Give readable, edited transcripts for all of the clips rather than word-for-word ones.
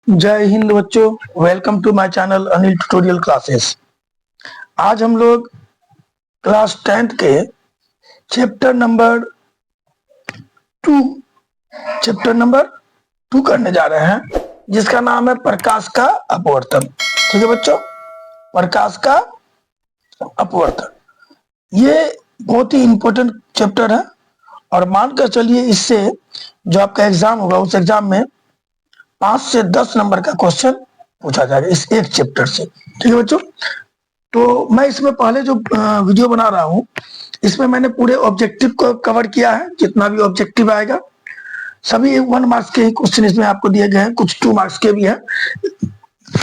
जय हिंद बच्चों, welcome to my channel Anil tutorial classes. आज हम लोग क्लास 10th के chapter number two chapter number 2 करने जा रहे हैं, जिसका नाम है प्रकाश का अपवर्तन। ठीक है बच्चों, प्रकाश का अपवर्तन ये बहुत ही इंपॉर्टेंट चैप्टर है और मानकर चलिए इससे जो आपका एग्जाम होगा उस एग्जाम में 5 से 10 नंबर का क्वेश्चन पूछा जाएगा इस एक चैप्टर से। ठीक है बच्चों, तो मैं इसमें पहले जो वीडियो बना रहा हूँ इसमें मैंने पूरे ऑब्जेक्टिव को कवर किया है। जितना भी ऑब्जेक्टिव आएगा सभी 1 मार्क्स के ही क्वेश्चन इसमें आपको दिए गए हैं, कुछ 2 मार्क्स के भी हैं।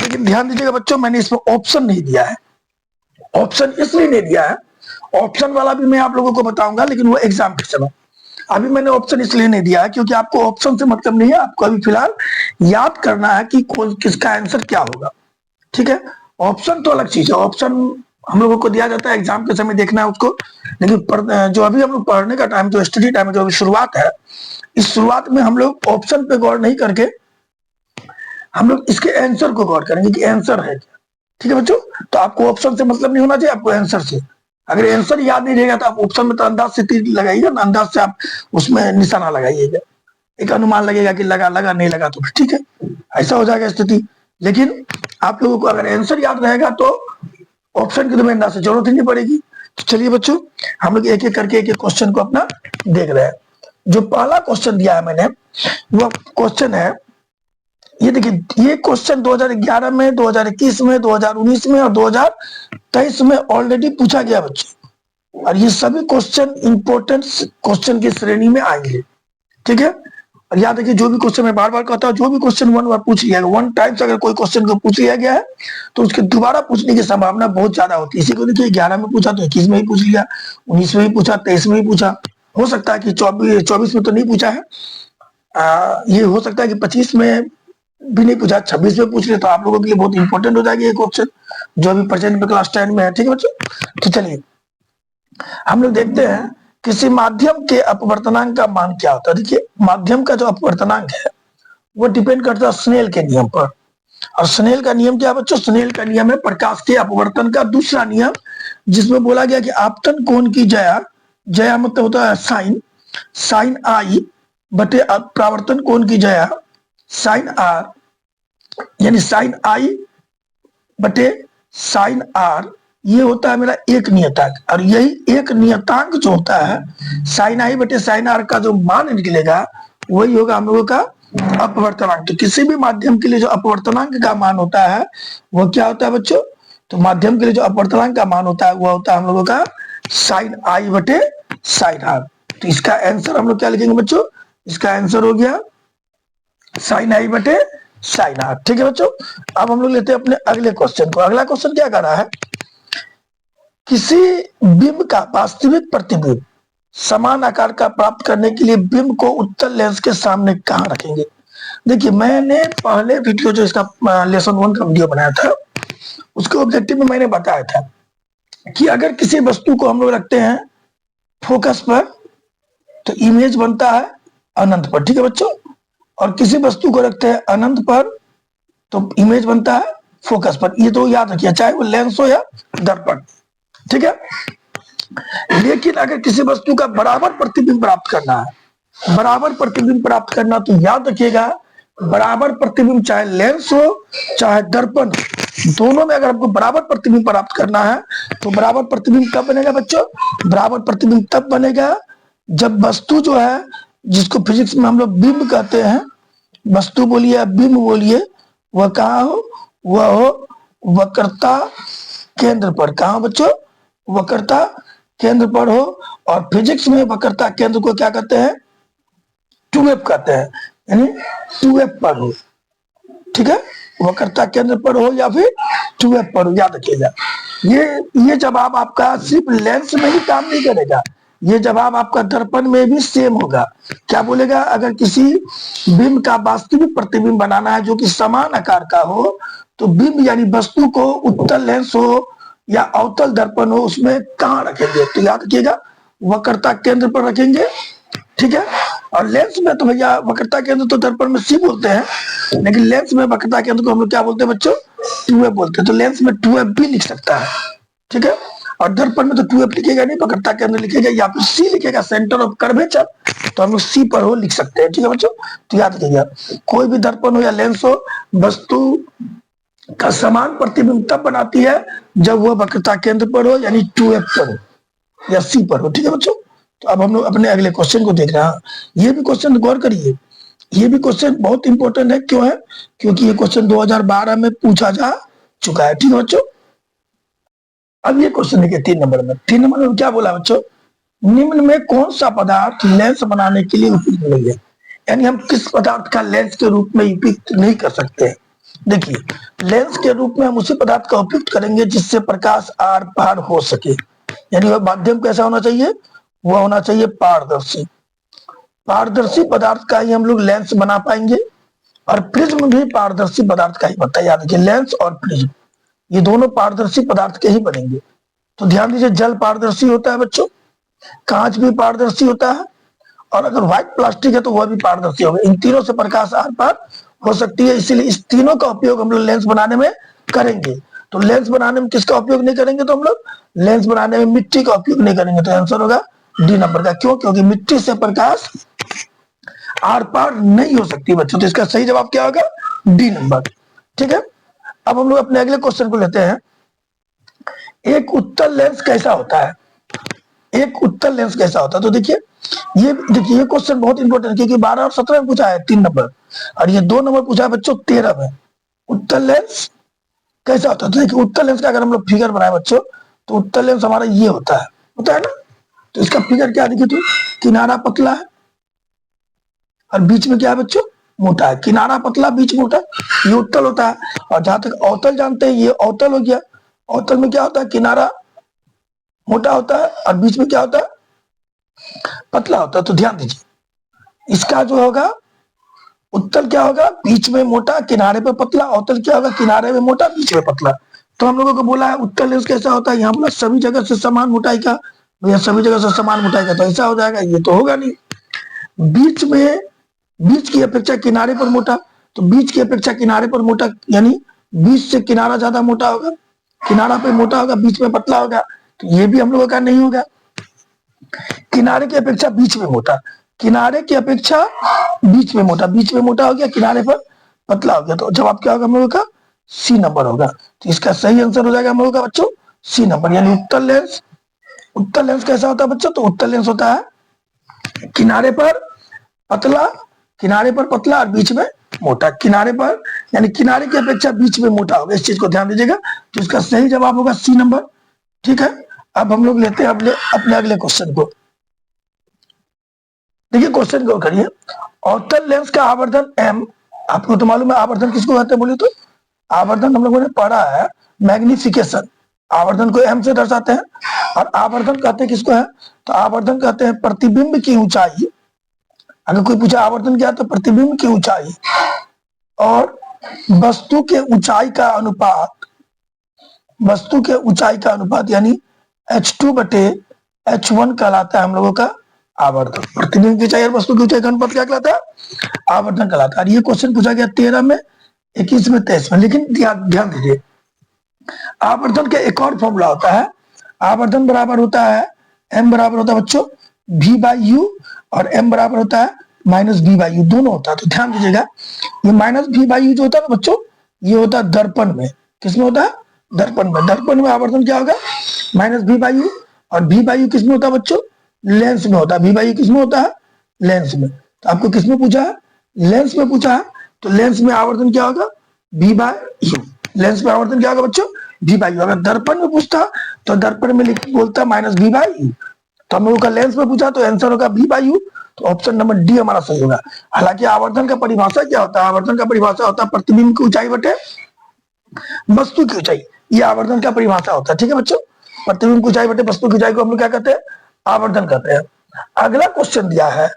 लेकिन ध्यान दीजिएगा बच्चों, मैंने इसमें ऑप्शन नहीं दिया है। ऑप्शन इसलिए नहीं दिया है, ऑप्शन वाला भी मैं आप लोगों को बताऊंगा, लेकिन वो एग्जाम के समय। अभी मैंने ऑप्शन इसलिए नहीं दिया है क्योंकि आपको ऑप्शन से मतलब नहीं है, आपको अभी फिलहाल याद करना है कि किसका आंसर क्या होगा। ठीक है, ऑप्शन तो अलग चीज है, ऑप्शन हम लोगों को दिया जाता है एग्जाम के समय, देखना है उसको। लेकिन जो अभी हम लोग पढ़ने का टाइम, जो स्टडी टाइम है, जो अभी शुरुआत है, इस शुरुआत में हम लोग ऑप्शन पे गौर नहीं करके हम लोग इसके आंसर को गौर करेंगे कि आंसर है क्या। ठीक है बच्चों, तो आपको ऑप्शन से मतलब नहीं होना चाहिए, आपको आंसर से। अगर आंसर याद नहीं रहेगा तो आप ऑप्शन में तो अंदाज से तीर लगाइएगा ना, अंदाज से आप उसमें निशाना लगाइएगा, एक अनुमान लगेगा कि लगा लगा, नहीं लगा तो ठीक है, ऐसा हो जाएगा स्थिति। लेकिन आप लोगों को अगर आंसर याद रहेगा तो ऑप्शन की तो अंदाज से जरूरत ही नहीं पड़ेगी। तो चलिए बच्चों, हम लोग एक एक करके एक एक क्वेश्चन को अपना देख रहे हैं। जो पहला क्वेश्चन दिया है मैंने, वो क्वेश्चन है, ये देखिए, ये क्वेश्चन 2011 में, 2021 में, 2019 में और 2023 में ऑलरेडी पूछा गया बच्चों, और ये सभी क्वेश्चन इंपॉर्टेंट क्वेश्चन की श्रेणी में आएंगे। ठीक है, और याद रखिए, जो भी क्वेश्चन मैं बार बार कहता हूँ, जो भी क्वेश्चन 1 बार पूछ लिया गया, 1 टाइम्स अगर कोई क्वेश्चन को पूछ लिया गया है तो उसके दोबारा पूछने की संभावना बहुत ज्यादा होती है। इसी को देखिए, 11 में पूछा तो 21 में ही पूछ लिया, 19 में ही पूछा, 23 में ही पूछा, हो सकता है कि 24 में तो नहीं पूछा है, ये हो सकता है कि 25 में भी नहीं पूछा, 26 में पूछ ले, तो आप लोगों के लिए बहुत इंपॉर्टेंट हो जाएगी ये क्वेश्चन, जो अभी प्रेजेंट में क्लास 10 में है। ठीक है बच्चों, तो चलिए हम लोग देखते हैं किसी माध्यम के अपवर्तनांक का मान क्या होता है। देखिए, माध्यम का जो अपवर्तनांक है वो डिपेंड करता है स्नेल के नियम पर। और स्नेल का नियम क्या है बच्चों? स्नेल का नियम है प्रकाश के अपवर्तन का दूसरा नियम, जिसमें बोला गया कि आपतन कोण की जया, जया मतलब होता है साइन, साइन आई बटे परावर्तन कोण की जया साइन आर, यानी साइन आई बटे साइन आर, ये होता है मेरा एक नियतांक। और यही एक नियतांक जो होता है, साइन आई बटे साइन आर का जो मान निकलेगा वही होगा हम लोगों का अपवर्तनांक। तो किसी भी माध्यम के लिए जो अपवर्तनांक का मान होता है वो क्या होता है बच्चों? तो माध्यम के लिए जो अपवर्तनांक का मान होता है वो होता है हम लोगों का साइन आई बटे साइन आर। तो इसका आंसर हम लोग क्या लिखेंगे बच्चों? इसका आंसर हो गया साइन आई बटे साइन आर। ठीक है बच्चों, अब हम लोग लेते हैं अपने अगले क्वेश्चन को। अगला क्वेश्चन क्या कर रहा है? किसी बिंब का वास्तविक प्रतिबिंब समान आकार का प्राप्त करने के लिए बिंब को उत्तल लेंस के सामने कहां रखेंगे? देखिए, मैंने पहले वीडियो जो इसका लेसन 1 का वीडियो बनाया था, उसके ऑब्जेक्टिव में मैंने बताया था कि अगर किसी वस्तु को हम लोग रखते हैं फोकस पर तो इमेज बनता है अनंत पर। ठीक है बच्चों, और किसी वस्तु को रखते हैं अनंत पर तो इमेज बनता है फोकस पर। ये तो याद रखिए, चाहे वो लेंस हो या दर्पण। ठीक है, लेकिन अगर किसी वस्तु का बराबर प्रतिबिंब प्राप्त करना है, बराबर प्रतिबिंब प्राप्त करना, तो याद रखिएगा बराबर प्रतिबिंब चाहे लेंस हो चाहे दर्पण, दोनों में अगर आपको बराबर प्रतिबिंब प्राप्त करना है तो बराबर प्रतिबिंब कब बनेगा बच्चों? बराबर प्रतिबिंब तब बनेगा जब वस्तु जो है, जिसको फिजिक्स में हम लोग बिंब कहते हैं, वस्तु बोलिए या बिंब बोलिए, वह कहाँ हो? वह हो वक्रता केंद्र पर। कहाँ बच्चों? वक्रता केंद्र पर हो। और फिजिक्स में वक्रता केंद्र को क्या कहते हैं? 2f कहते हैं, यानी 2f पर हो। ठीक है, वक्रता केंद्र पर हो या फिर 2f पर हो, याद रखिएगा। ये जवाब आपका सिर्फ लेंस में ही काम नहीं करेगा, ये जवाब आपका दर्पण में भी सेम होगा। क्या बोलेगा? अगर किसी बिंब का वास्तविक प्रतिबिंब बनाना है जो कि समान आकार का हो, तो बिंब यानी वस्तु को उत्तल लेंस हो या अवतल दर्पण हो, उसमें कहां रखेंगे? तो याद रखिएगा वक्रता केंद्र पर रखेंगे। ठीक है, और लेंस में तो भैया वक्रता केंद्र तो दर्पण में सी बोलते हैं, लेकिन लेंस में वक्रता केंद्र को हम लोग क्या बोलते हैं बच्चों, 2f बोलते हैं। तो लेंस में 2f भी लिख सकता है, ठीक है। और दर्पण में तो 2f लिखेगा नहीं, वक्रता केंद्र लिखेगा या फिर सी लिखेगा, सेंटर ऑफ कर्वेचर, तो हम लोग सी पर हो लिख सकते हैं, ठीक है बच्चों। तो याद रखिएगा, कोई भी दर्पण हो या लेंस हो, वस्तु का समान प्रतिबिंब तब बनाती है जब वह वक्रता केंद्र पर हो, यानी 2f पर हो या सी पर हो, ठीक है बच्चों। तो अब हम लोग अपने अगले क्वेश्चन को देख रहे हैं। ये भी क्वेश्चन गौर करिए, ये भी क्वेश्चन बहुत इंपॉर्टेंट है। क्यों है? क्योंकि ये क्वेश्चन 2012 में पूछा जा चुका है, ठीक है बच्चों। अब ये क्वेश्चन देखिए 3 नंबर में। 3 नंबर में क्या बोला बच्चों, निम्न में कौन सा पदार्थ लेंस बनाने के लिए उपयुक्त नहीं है, यानी हम किस पदार्थ का लेंस के रूप में उपयुक्त नहीं कर सकते हैं। देखिए, लेंस के रूप में हम उसी पदार्थ का उपयुक्त करेंगे जिससे प्रकाश आर पार हो सके, यानी वह माध्यम कैसा होना चाहिए, वह होना चाहिए पारदर्शी। पारदर्शी पदार्थ का ही हम लोग लेंस बना पाएंगे, और प्रिज्म भी पारदर्शी पदार्थ का ही बनता है। याद रखिए, लेंस और प्रिज्म ये दोनों पारदर्शी पदार्थ के ही बनेंगे। तो ध्यान दीजिए, जल पारदर्शी होता है बच्चों, कांच भी पारदर्शी होता है, और अगर व्हाइट प्लास्टिक है तो वह भी पारदर्शी होगा। इन तीनों से प्रकाश आर पार हो सकती है, इसीलिए इस तीनों का उपयोग हम लोग लेंस बनाने में करेंगे। तो लेंस बनाने में किसका उपयोग नहीं करेंगे, तो हम लोग लेंस बनाने में मिट्टी का उपयोग नहीं करेंगे। तो आंसर होगा डी नंबर का। क्यों? क्योंकि मिट्टी से प्रकाश आर पार नहीं हो सकती बच्चों। तो इसका सही जवाब क्या होगा, डी नंबर, ठीक है। अब हम लोग अपने अगले क्वेश्चन को लेते हैं। एक उत्तल लेंस कैसा होता है, एक उत्तल लेंस कैसा होता है। तो देखिए, ये क्वेश्चन बहुत इंपॉर्टेंट है, क्योंकि 12 और 17 में पूछा है 3 नंबर, और ये 2 नंबर पूछा है बच्चों 13 में। उत्तल लेंस कैसा होता है, तो देखिए उत्तल लेंस का अगर हम लोग फिगर बनाए बच्चों, तो उत्तल लेंस हमारा ये होता है ना। तो इसका फिगर क्या देखिए, तो किनारा पतला है और बीच में क्या है बच्चों, मोटा है। किनारा पतला, बीच मोटा, ये उत्तल होता है। और जहां तक अवतल जानते हैं, ये अवतल हो गया। अवतल में क्या होता है, किनारा मोटा होता है और बीच में क्या होता है, पतला होता है। तो ध्यान दीजिए, इसका जो होगा उत्तल क्या होगा, बीच में मोटा, किनारे पे पतला। अवतल क्या होगा, किनारे में मोटा, बीच में पतला। तो हम लोगों को बोला है उत्तल लेंस कैसा होता है, यहाँ बोला सभी जगह से समान मोटाई का, भैया सभी जगह से समान मोटाई का, तो ऐसा हो जाएगा, ये तो होगा नहीं। बीच में, बीच की अपेक्षा किनारे पर मोटा, तो बीच की अपेक्षा किनारे पर मोटा, यानी बीच से किनारा ज्यादा मोटा होगा, किनारा पे मोटा होगा, बीच में पतला होगा। तो ये भी हम लोगों का नहीं होगा। किनारे की अपेक्षा बीच में मोटा, किनारे की अपेक्षा बीच में मोटा, बीच में मोटा हो गया, किनारे पर पतला हो गया। तो जवाब क्या होगा हम लोगों का, सी नंबर होगा। तो इसका सही आंसर हो जाएगा हम लोगों का बच्चों सी नंबर, यानी उत्तल लेंस। उत्तल लेंस कैसा होता है बच्चों, तो उत्तल लेंस होता है किनारे पर पतला, किनारे पर पतला और बीच में मोटा। किनारे पर यानी किनारे की अपेक्षा बीच में मोटा होगा, इस चीज को ध्यान दीजिएगा। तो इसका सही जवाब होगा सी नंबर, ठीक है। अब हम लोग लेते हैं अपने अगले क्वेश्चन को। देखिए क्वेश्चन को करिए, अवतल लेंस का आवर्धन m, आपको तो मालूम है आवर्धन किसको कहते हैं, बोलिए तो। आवर्धन हम लोगों ने पढ़ा है मैग्निफिकेशन, आवर्धन को m से दर्शाते हैं। और आवर्धन कहते हैं किसको है, तो आवर्धन कहते हैं प्रतिबिंब की ऊंचाई। अगर कोई पूछा आवर्धन क्या है, तो प्रतिबिंब की ऊंचाई और वस्तु के ऊंचाई का अनुपात, वस्तु के ऊंचाई का अनुपात यानी h2/h1 कहलाता है हम लोगों का आवर्धन। प्रतिबिंब की ऊंचाई और वस्तु की ऊंचाई का अनुपात क्या कहलाता है, आवर्धन कहलाता है। ये क्वेश्चन पूछा गया 13 में, 21 में, 23 में। लेकिन ध्यान दीजिए, आवर्धन का एक और फॉर्मूला होता है। आवर्धन बराबर होता है, m बराबर होता है बच्चों v/u, और m बराबर होता है -v/u, दोनों होता है। तो ध्यान दीजिएगा, ये -v/u जो होता है ना बच्चों, ये होता है दर्पण में। किसमें होता है, दर्पण में। दर्पण में आवर्धन क्या होगा, -v/u, और v/u किसमें होता है बच्चों, लेंस में होता है। v/u किसमें होता है, लेंस में। तो आपको किसमें पूछा है, लेंस में पूछा है। तो लेंस में आवर्धन क्या होगा, v/u। लेंस में आवर्धन क्या होगा बच्चों, v/u। अगर दर्पण में पूछता तो दर्पण में बोलता -v/u। तो हम लोगों का लेंस में पूछा, तो आंसर होगा v/u। तो ऑप्शन नंबर डी हमारा सही होगा। हालांकि आवर्धन का परिभाषा क्या होता है, आवर्धन का परिभाषा होता है प्रतिबिंब की ऊंचाई बटे वस्तु की ऊंचाई, ये आवर्धन का परिभाषा होता है, ठीक है बच्चों। प्रतिबिंब की ऊंचाई बटे वस्तु की ऊंचाई को हम लोग क्या कहते हैं, आवर्धन कहते हैं। अगला क्वेश्चन दिया है,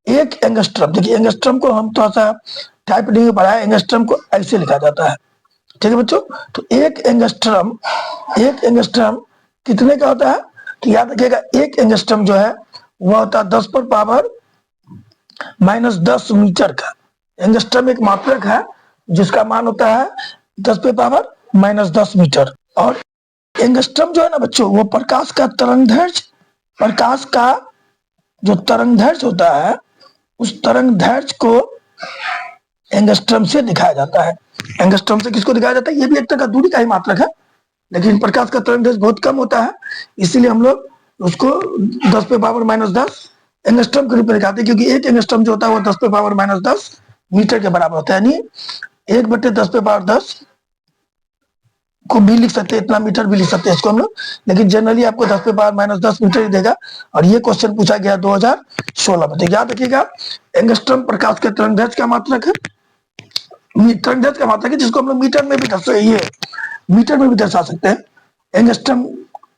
एक एंगस्ट्रम। देखिए एंगस्ट्रम को हम थोड़ा सा टाइप नहीं पढ़ा है, एंगस्ट्रम को ऐसे लिखा जाता है, ठीक है बच्चों। तो एक एंगस्ट्रम कितने का होता है, तो याद रखिएगा एक एंगस्ट्रम जो है वह होता है 10 पर पावर -10 मीटर का। एंगस्ट्रम एक मात्रक है जिसका मान होता है 10 पे पावर -10 मीटर। और एंगस्ट्रम जो है ना बच्चों, वो प्रकाश का तरंगदैर्घ्य, प्रकाश का जो तरंगदैर्घ्य होता है उस तरंगदैर्घ्य को एंगस्ट्रम से दिखाया जाता है। एंगस्ट्रम से किसको दिखाया जाता है? ये भी एक तरह का दूरी का ही मात्रक है, लेकिन प्रकाश का तरंगदैर्घ्य बहुत कम होता है, इसीलिए हम लोग उसको 10 पे पावर -10 एंगस्ट्रम के रूप में दिखाते हैं, क्योंकि एक एंगस्ट्रम जो होता है वो 10 पे पावर -10 मीटर के बराबर होता है। यानी 1/10 पे पावर 10 को भी लिख सकते हैं, इतना मीटर भी लिख सकते हैं इसको हम लोग, लेकिन जनरली आपको 10 पे पावर -10 मीटर ही देगा। और ये क्वेश्चन पूछा गया 2016 में। तो याद रखिएगा, एंगस्ट्रम प्रकाश के तरंगदैर्घ्य का मात्रक है, तरंगदैर्घ्य का मात्रक है, जिसको हम लोग मीटर में भी मीटर में भी दर्शा सकते हैं। एंगस्ट्रम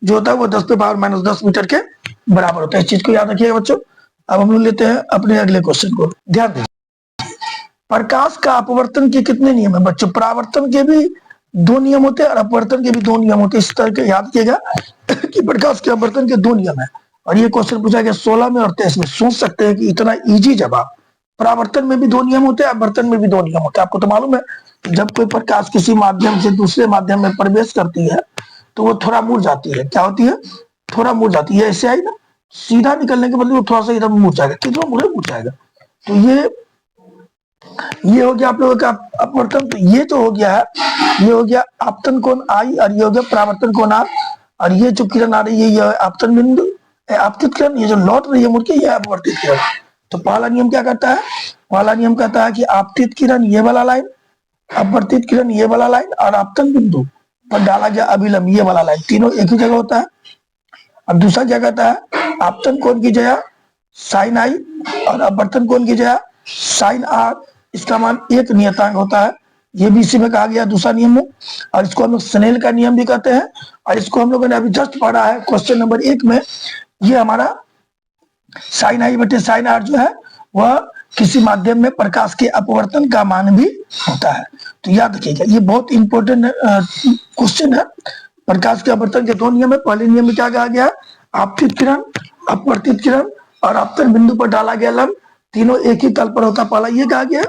जो होता है वो 10 पे पावर -10 मीटर के बराबर होता है। इस चीज को याद रखिएगा बच्चों। अब हम लोग लेते हैं अपने अगले क्वेश्चन को। ध्यान दीजिए, प्रकाश का अपवर्तन के कितने नियम है बच्चों? परावर्तन के भी 2 नियम होते हैं और अपवर्तन के भी 2 नियम होते हैं। इस तरह के याद रखिएगा कि प्रकाश के अपवर्तन के 2 नियम है। और ये क्वेश्चन पूछा गया 16 में और 23 में। सोच सकते हैं कि इतना इजी जवाब। परावर्तन में भी 2 नियम होते हैं, अपवर्तन में भी 2 नियम होते हैं। आपको तो मालूम है, जब कोई प्रकाश किसी माध्यम से दूसरे माध्यम में प्रवेश करती है तो वो थोड़ा मुड़ जाती है। क्या होती है? थोड़ा मुड़ जाती है। ऐसे आई ना, सीधा निकलने के बदले वो थोड़ा सा इधर मुड़ जाएगा, कितना मुड़ जाएगा। तो ये हो गया आप लोगों का अपवर्तन। तो ये जो हो गया है, ये हो गया आपतन कोण आई, और ये हो गया परावर्तन कोण आर। और ये जो किरण आ रही है ये आपतन बिंदु, आपतित किरण, ये जो लौट रही है मुड़ के, ये अपवर्तित किरण। तो पहला नियम क्या कहता है? पहला नियम कहता है कि आपतित किरण ये वाला लाइन, अपवर्तित किरण ये वाला लाइन, और आपतन बिंदु पर डाला गया अभिलंब ये वाला लाइन, तीनों एक ही जगह होता है। अब दूसरा क्या कहता है? आपतन कोण की जगह साइन आई और अपवर्तन कोण की जगह साइन आर, इसका मान 1 नियतांक होता है। ये भी इसी में कहा गया दूसरा नियम में। और इसको हम लोग स्नेल का नियम भी कहते हैं। और इसको हम लोगों ने अभी जस्ट पढ़ा है क्वेश्चन नंबर 1 में। ये हमारा साइन आई बटे साइन आर जो है वह किसी माध्यम में प्रकाश के अपवर्तन का मान भी होता है। तो याद रखिएगा, ये बहुत इंपॉर्टेंट क्वेश्चन है। प्रकाश के अपवर्तन के 2 नियम है। पहले नियम में क्या कहा गया? आपतित किरण, अपवर्तित किरण और आपतन बिंदु पर डाला गया लंब, तीनों एक ही तल पर होता, पहला ये कहा गया।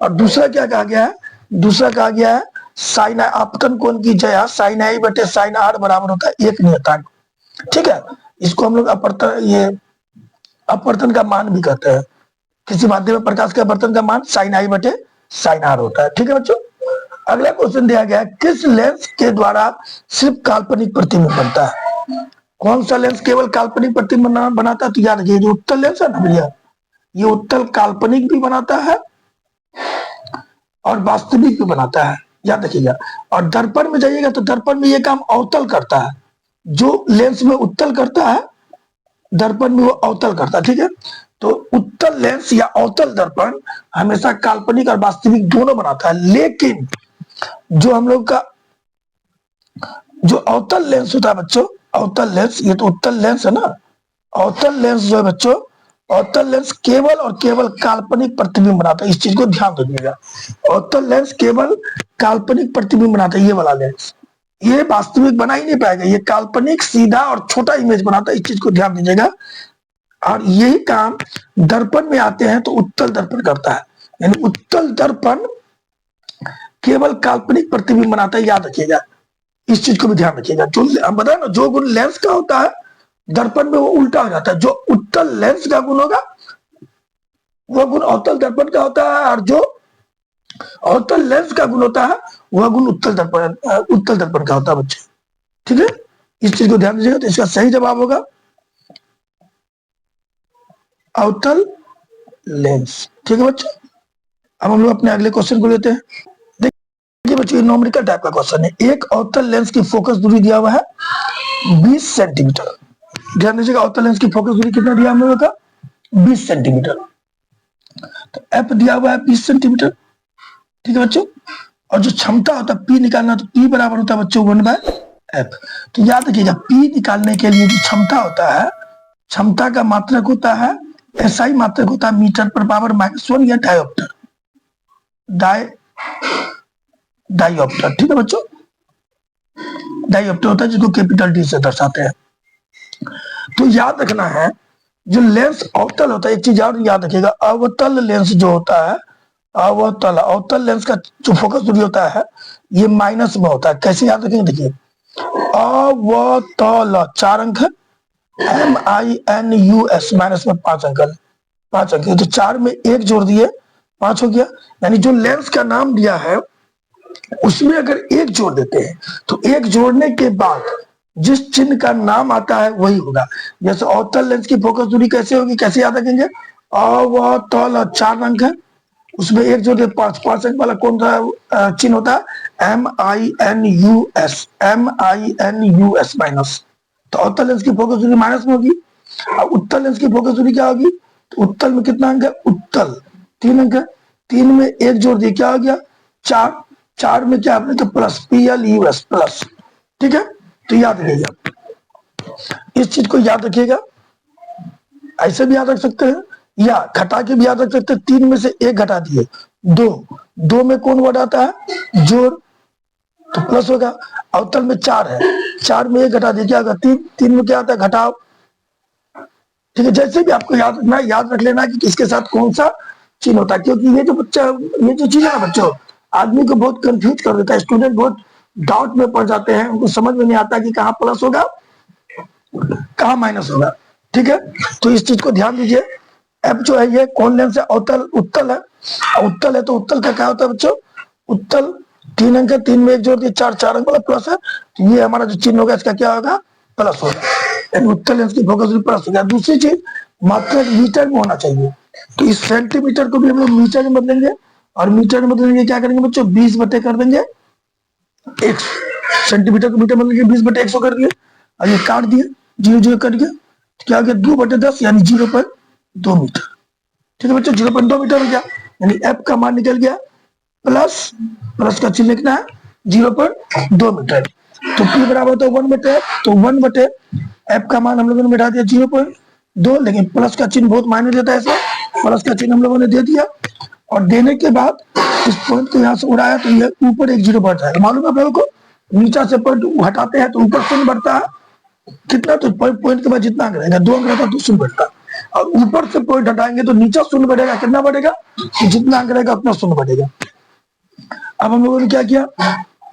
और दूसरा क्या कहा गया है? दूसरा कहा गया है साइन आपतन कोण की जया साइन आई बटे साइन आर बराबर होता है 1 नियतांक। ठीक है, इसको हम लोग अपवर्तन का मान भी कहते हैं। किसी माध्यम में प्रकाश के अपवर्तन का मान साइन आई बटे साइन आर होता है। ठीक है बच्चों, अगला क्वेश्चन दिया गया है, किस लेंस के द्वारा सिर्फ काल्पनिक प्रतिबिंब बनता है? कौन सा लेंस केवल काल्पनिक प्रतिबिंब बनाता है? तो याद रखिए, जो उत्तल लेंस है ना भैया, ये उत्तल काल्पनिक भी बनाता है और वास्तविक भी बनाता है। याद रखिएगा। और दर्पण में जाइएगा तो दर्पण में ये काम अवतल करता है। जो लेंस में उत्तल करता है, दर्पण में वो अवतल करता है। ठीक है, तो उत्तल लेंस या अवतल दर्पण हमेशा काल्पनिक और वास्तविक दोनों बनाता है। लेकिन जो हम लोग का जो अवतल लेंस होता है बच्चों, अवतल लेंस, ये तो उत्तल लेंस है ना, अवतल लेंस जो है बच्चों, अवतल लेंस केवल और केवल काल्पनिक प्रतिबिंब बनाता है। इस चीज को ध्यान रखिएगा, अवतल लेंस केवल काल्पनिक प्रतिबिंब बनाता है। ये वाला लेंस ये वास्तविक बना ही नहीं पाएगा, ये काल्पनिक सीधा और छोटा इमेज बनाता है। इस चीज को ध्यान दीजिएगा। और यही काम दर्पण में आते हैं तो उत्तल दर्पण करता है। यानी उत्तल दर्पण केवल काल्पनिक प्रतिबिंब बनाता है। याद रखिएगा, इस चीज को भी ध्यान रखिएगा। जो हम बताए ना, जो गुण लेंस का होता है दर्पण में वो उल्टा हो जाता है। जो उत्तल लेंस का गुण होगा वह गुण अवतल दर्पण का होता है, और जो अवतल लेंस का गुण होता है वह गुण उत्तल दर्पण का होता है बच्चे। ठीक है, इस चीज को ध्यान दीजिएगा। तो इसका सही जवाब होगा अवतल लेंस। ठीक है बच्चों, अब हम लोग अपने अगले क्वेश्चन को लेते हैं। देखिए बच्चों, ये न्यूमेरिकल टाइप का क्वेश्चन है। एक अवतल लेंस की फोकस दूरी दिया हुआ है 20 सेंटीमीटर। ध्यान दीजिएगा, अवतल लेंस की फोकस दूरी कितना दिया हम लोगों का? 20 सेंटीमीटर। तो एफ दिया हुआ है 20 सेंटीमीटर। ठीक है बच्चों, और जो क्षमता होता है पी निकालना, तो पी बराबर होता है बच्चों 1/f। तो याद रखिएगा, पी निकालने के लिए जो क्षमता होता है, क्षमता का मात्रक होता है एसआई मात्रक होता है मीटर पर पावर -1 या डायोप्टर। डायोप्टर। ठीक है बच्चों, डायोप्टर होता है जिसको कैपिटल डी से दर्शाते हैं। तो याद रखना है, जो लेंस अवतल होता है, एक चीज और याद रखिएगा, अवतल लेंस जो होता है, अवतल अवतल लेंस का जो फोकस दूरी होता है ये माइनस में होता है। कैसे याद रखेंगे, देखिए अवतल 4 अंक है, MINUS माइनस में 5 अंक है, 5 अंक है, तो 4 में 1 जोड़ दिए 5 हो गया। यानी जो लेंस का नाम दिया है उसमें अगर 1 जोड़ देते हैं तो 1 जोड़ने के बाद जिस चिन्ह का नाम आता है वही होगा। जैसे अवतल लेंस की फोकस दूरी कैसे होगी, कैसे याद रखेंगे, अवतल 4 अंक है, उसमें 1 जोड़ दे 5, 5 अंक वाला कौन सा चिन्ह होता है, MINUS, MINUS माइनस। तो अवतल लेंस की फोकस दूरी माइनस में होगी। अब उत्तल लेंस की फोकस दूरी क्या होगी, तो उत्तल में कितना अंक है, उत्तल 3 अंक है, 3 में 1 जोड़ दिए क्या हो गया 4, 4 में क्या आपने तो प्लस PLUS प्लस, ठीक है। तो याद रखिएगा, इस चीज को याद रखिएगा, ऐसे भी याद रख सकते हैं या घटा के भी याद रख सकते हैं। 3 में से 1 घटा दिए 2, 2 में कौन वर्ड आता है, जोड़, तो प्लस होगा। अवतल में 4 है, 4 में 1 घटा दिए क्या होगा 3, 3 में क्या आता है घटाओ, ठीक है। जैसे भी आपको याद रखना है, याद रख लेना कि किसके साथ कौन सा चिन्ह होता है, क्योंकि ये जो बच्चा, ये जो चीज है ना बच्चों, आदमी को बहुत कंफ्यूज कर देता है, स्टूडेंट बहुत डाउट में पड़ जाते हैं, उनको समझ में नहीं आता कि कहाँ प्लस होगा कहाँ माइनस होगा, ठीक है। तो इस चीज को ध्यान दीजिए। एफ जो है ये कौन लेंस है, अवतल उत्तल है, उत्तल है तो उत्तल का क्या होता है बच्चों, उत्तल 3 अंक है, 3 में 1 जोड़ दिए 4, 4 अंक वाला प्लस है, तो ये हमारा जो चिन्ह होगा इसका क्या होगा, प्लस होगा, यानी उत्तल लेंस की फोकस दूरी प्लस हो गया। दूसरी चीज मात्रक मीटर में होना चाहिए, तो इस सेंटीमीटर को भी हम लोग मीटर में बदलेंगे, और मीटर में बदलेंगे क्या करेंगे बच्चों, 20 बटे कर देंगे 100, सेंटीमीटर को मीटर में बदलेंगे 20 बटे 100 कर दिए, और ये काट दिए 0 0 कर दिया, तो क्या हो गया 2 बटे 10 यानी 0.2 मीटर, ठीक है बच्चों, 0.2 मीटर हो गया, यानी एफ का मान निकल गया प्लस, प्लस का चिन्ह लिखना है 0.2 मीटर। तो पी बराबर होता है 1 बटे, तो 1 बटे एफ का मान हम लोगों ने बैठा दिया 0.2, लेकिन प्लस का चिन्ह बहुत मायने देता है, इसमें प्लस का चिन्ह हम लोगों ने दे दिया, और देने के बाद इस पॉइंट को यहाँ से उड़ाया तो ये ऊपर एक 0 बढ़ जाएगा। मालूम है आप लोगों को, नीचा से पॉइंट हटाते हैं तो ऊपर शून्य बढ़ता है, कितना, तो पॉइंट के बाद जितना अंक रहेगा 2 अंक रहता तो शून्य बढ़ता, और ऊपर से पॉइंट हटाएंगे तो नीचा शून्य बढ़ेगा, कितना बढ़ेगा, तो जितना अंक रहेगा उतना शून्य बढ़ेगा। अब हम लोगों ने क्या किया,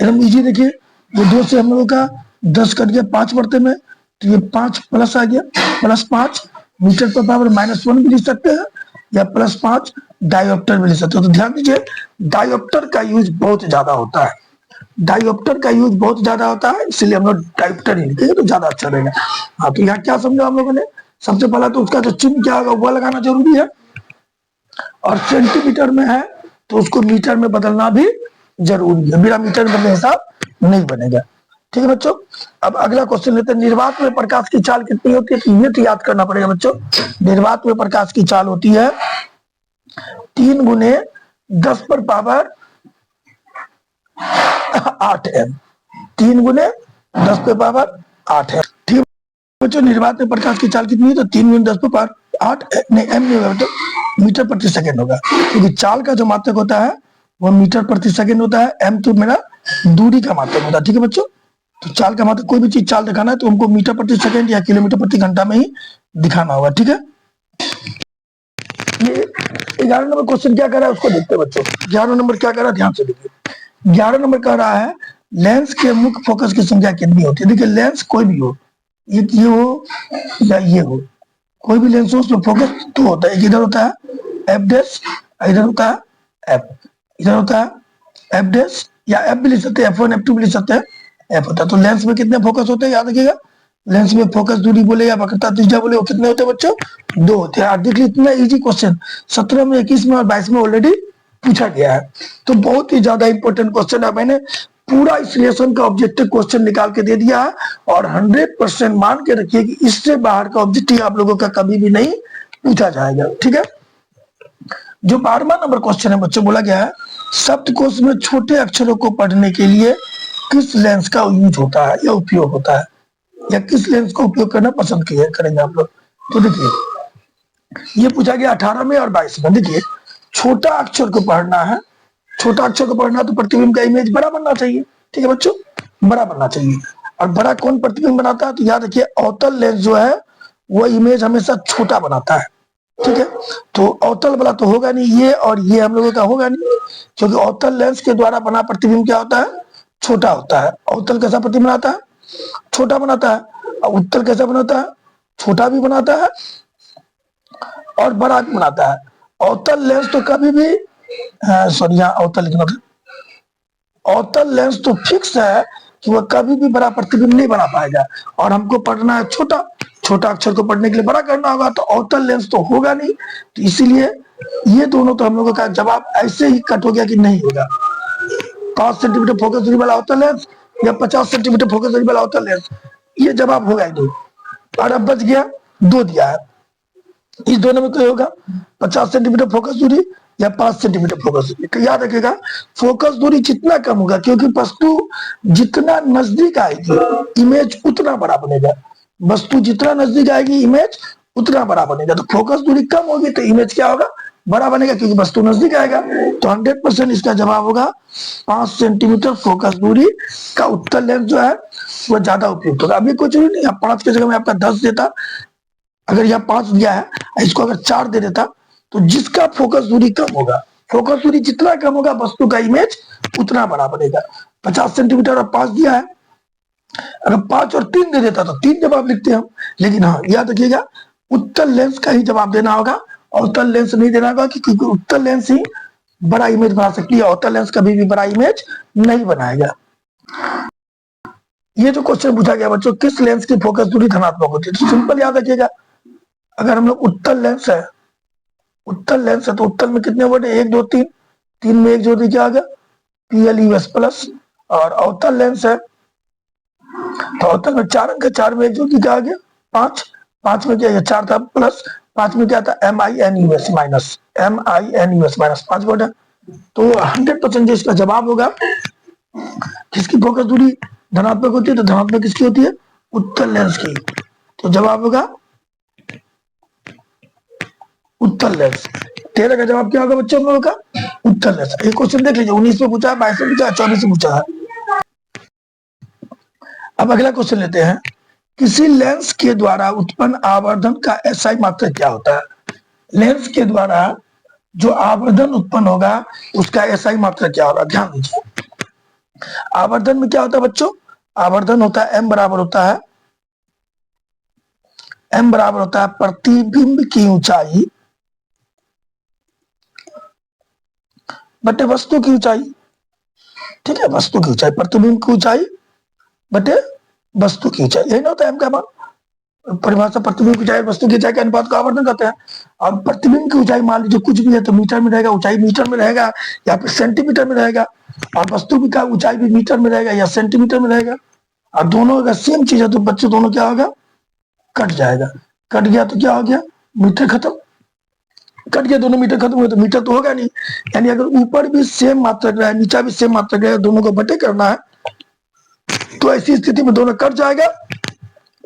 एकदम इजी, देखिए वो 2 से हम लोगों का 10 कट गया 5 बढ़ते में, तो ये 5 प्लस आ गया, प्लस 5 मीटर पर पावर -1 भी लिख सकते हैं, या प्लस 5 डायोप्टर भी लिख सकते हो। तो ध्यान दीजिए, डायोप्टर का यूज बहुत ज्यादा होता है, डायोप्टर का यूज बहुत ज्यादा होता है, इसलिए हम लोग डायोप्टर ही लिखेंगे तो ज्यादा अच्छा रहेगा। हाँ, तो यहाँ क्या समझा हम लोगों ने, सबसे पहला तो उसका जो चिन्ह क्या होगा वो लगाना जरूरी है, और सेंटीमीटर में है तो उसको मीटर में बदलना भी जरूरी है, बिना मीटर में बदले हिसाब नहीं बनेगा, ठीक है बच्चों। अब अगला क्वेश्चन लेते हैं, निर्वात में प्रकाश की चाल कितनी होती है, तो ये तो याद करना पड़ेगा बच्चों। निर्वात में प्रकाश की चाल होती है 3 गुने 10 पर पावर 8 एम, 3 गुने 10 पे पावर 8 है, ठीक है बच्चों। निर्वात में प्रकाश की चाल कितनी है, तो 3 गुने 10 पे पावर 8, नहीं एम नहीं होगा बच्चों, मीटर प्रति सेकंड होगा, क्योंकि चाल का जो मात्रक होता है वो मीटर प्रति सेकंड होता है, एम तो मेरा दूरी का मात्रक होता है, ठीक है बच्चों। तो चाल का मात्रक, कोई भी चीज चाल दिखाना है तो हमको मीटर प्रति सेकंड या किलोमीटर प्रति घंटा में ही दिखाना होगा, ठीक है। ये 11 नंबर क्वेश्चन क्या कर रहा है उसको देखते हैं बच्चों। 11 नंबर क्या कर रहा है, ध्यान से देखिए। 11 नंबर कह रहा है लेंस के मुख्य फोकस की संख्या कितनी होती है। देखिए लेंस कोई भी हो, ये हो या ये हो, कोई भी लेंस हो उसमें फोकस तो होता है, एक इधर होता है एफ डैश, इधर होता है एफ, इधर होता है एफ डैश, या एफ भी लिख सकते हैं, F1 F2 भी लिख सकते हैं, एफ होता है। तो लेंस में कितने फोकस होते हैं याद रखिएगा, लेंस में फोकस दूरी बोले या वक्रता त्रिज्या बोले वो कितने होते हैं बच्चों, 2 होते हैं। देख लीजिए इतना इजी क्वेश्चन 17 में, 21 में और 22 में ऑलरेडी पूछा गया है, तो बहुत ही ज्यादा इंपॉर्टेंट क्वेश्चन है। मैंने पूरा इस लेसन का ऑब्जेक्टिव क्वेश्चन निकाल के दे दिया है, और 100% मान के रखिए कि इससे बाहर का ऑब्जेक्टिव आप लोगों का कभी भी नहीं पूछा जाएगा, ठीक है। जो 12वां नंबर क्वेश्चन है बच्चों, बोला गया है शब्दकोश में छोटे अक्षरों को पढ़ने के लिए किस लेंस का यूज होता है या उपयोग होता है, या किस लेंस को उपयोग करना पसंद करेंगे आप लोग। तो देखिए ये पूछा गया 18 में और 22 में। देखिए छोटा अक्षर को पढ़ना है, छोटा अक्षर को पढ़ना तो प्रतिबिंब का इमेज बड़ा बनना चाहिए, ठीक है बच्चों, बड़ा बनना चाहिए। और बड़ा कौन प्रतिबिंब बनाता है, तो याद रखिए अवतल लेंस जो है वो इमेज हमेशा छोटा बनाता है। ठीक है, तो अवतल वाला तो होगा नहीं, ये और ये हम लोगों का होगा नहीं, क्योंकि अवतल लेंस के द्वारा बना प्रतिबिंब क्या होता है, छोटा होता है। अवतल कैसा प्रतिबिंब बनाता है, छोटा बनाता है। और उत्तल कैसा बनाता है, छोटा भी बनाता है और बड़ा भी बनाता है। अवतल लेंस तो कभी भी, सॉरी यहाँ अवतल लिखना था, अवतल लेंस तो फिक्स है कि वह कभी भी बड़ा प्रतिबिंब नहीं बना पाएगा, और हमको पढ़ना है छोटा, छोटा अक्षर को पढ़ने के लिए बड़ा करना होगा, तो अवतल लेंस तो होगा नहीं। तो इसीलिए ये दोनों तो हम लोगों का जवाब ऐसे ही कट हो गया कि नहीं होगा। 5 सेंटीमीटर फोकस दूरी वाला अवतल लेंस या 50 सेंटीमीटर फोकस दूरी वाला अवतल लेंस, ये जवाब होगा ही नहीं। और अब बच गया, दो दिया है, इस दोनों में कोई होगा, 50 सेंटीमीटर फोकस दूरी या 5 सेंटीमीटर फोकस दूरी। तो याद रखिएगा, फोकस दूरी जितना कम होगा, क्योंकि वस्तु जितना नजदीक आएगी इमेज उतना बड़ा बनेगा। वस्तु जितना नजदीक आएगी इमेज उतना बड़ा बनेगा। तो फोकस दूरी कम होगी तो इमेज क्या होगा, बड़ा बनेगा, क्योंकि वस्तु नजदीक आएगा। तो 100% इसका जवाब होगा 5 सेंटीमीटर फोकस दूरी का उत्तल लेंस जो है वो ज्यादा उपयुक्त होगा। अभी कुछ नहीं, 5 की जगह में आपका 10 देता, अगर यह 5 दिया है, इसको अगर 4 दे देता, तो जिसका फोकस दूरी कम होगा, फोकस दूरी जितना कम होगा वस्तु का इमेज उतना बड़ा बनेगा। 50 सेंटीमीटर और 5 दिया है, अगर 5 और 3 दे देता तो 3 जवाब लिखते हम। लेकिन हाँ याद रखिएगा, उत्तल लेंस का ही जवाब देना होगा, अवतल लेंस नहीं देना होगा, क्योंकि उत्तल लेंस ही बड़ा इमेज बना सकती है, अवतल लेंस कभी भी बड़ा इमेज नहीं बनाएगा। ये जो क्वेश्चन पूछा गया बच्चों, किस लेंस की फोकस दूरी धनात्मक होती है, तो सिंपल याद रखिएगा, अगर हम लोग उत्तल लेंस है, उत्तल लेंस है तो उत्तल में कितने वर्ड है, 1 2 3, 3 में 1 जोड़ दीजिए, आ गया PLUS प्लस। और अवतल लेंस है तो अवतल में 4 अंक है, 4 में 1 जोड़ दीजिए, आ गया 5, 5 में क्या, 4 था प्लस, 5 में क्या था, MINUS minus, MINUS minus 5 word है। तो 100% जो इसका जवाब होगा, किसकी फोकस दूरी धनात्मक होती है, तो धनात्मक किसकी होती है, उत्तल लेंस की। तो जवाब होगा उत्तल लेंस। 13 का जवाब क्या होगा बच्चों, हम लोगों का उत्तल लेंस। एक क्वेश्चन देख लीजिए, 19 में पूछा है, 22 में पूछा है, 24 में पूछा है। अब अगला क्वेश्चन लेते हैं, किसी लेंस के द्वारा उत्पन्न आवर्धन का SI मात्रक क्या होता है। लेंस के द्वारा जो आवर्धन उत्पन्न होगा उसका SI मात्रक क्या होगा, ध्यान दीजिए। आवर्धन में क्या होता है बच्चों, आवर्धन होता है M बराबर होता है, M बराबर होता है प्रतिबिंब की ऊंचाई बटे वस्तु की ऊंचाई। ठीक है, वस्तु की ऊंचाई, प्रतिबिंब की ऊंचाई बटे वस्तु की ऊंचाई, यही ना होता है M का मान। परिभाषा प्रतिबिंब की ऊंचाई वस्तु की ऊंचाई के अनुपात को आवर्धन कहते हैं। अब प्रतिबिंब की ऊंचाई मान लीजिए कुछ भी है तो मीटर में रहेगा, ऊंचाई मीटर में रहेगा या फिर सेंटीमीटर में रहेगा, और वस्तु की ऊंचाई भी मीटर में रहेगा या सेंटीमीटर में रहेगा। और दोनों अगर सेम चीज है तो बच्चों दोनों क्या होगा, कट जाएगा। कट गया तो क्या हो गया, मीटर खत्म, कट गया, दोनों मीटर खत्म हुए तो मीटर तो होगा नहीं। यानी अगर ऊपर भी सेम मात्रक रहे, नीचा भी सेम मात्रक रहे, दोनों को बटे करना है, तो ऐसी स्थिति में दोनों कट जाएगा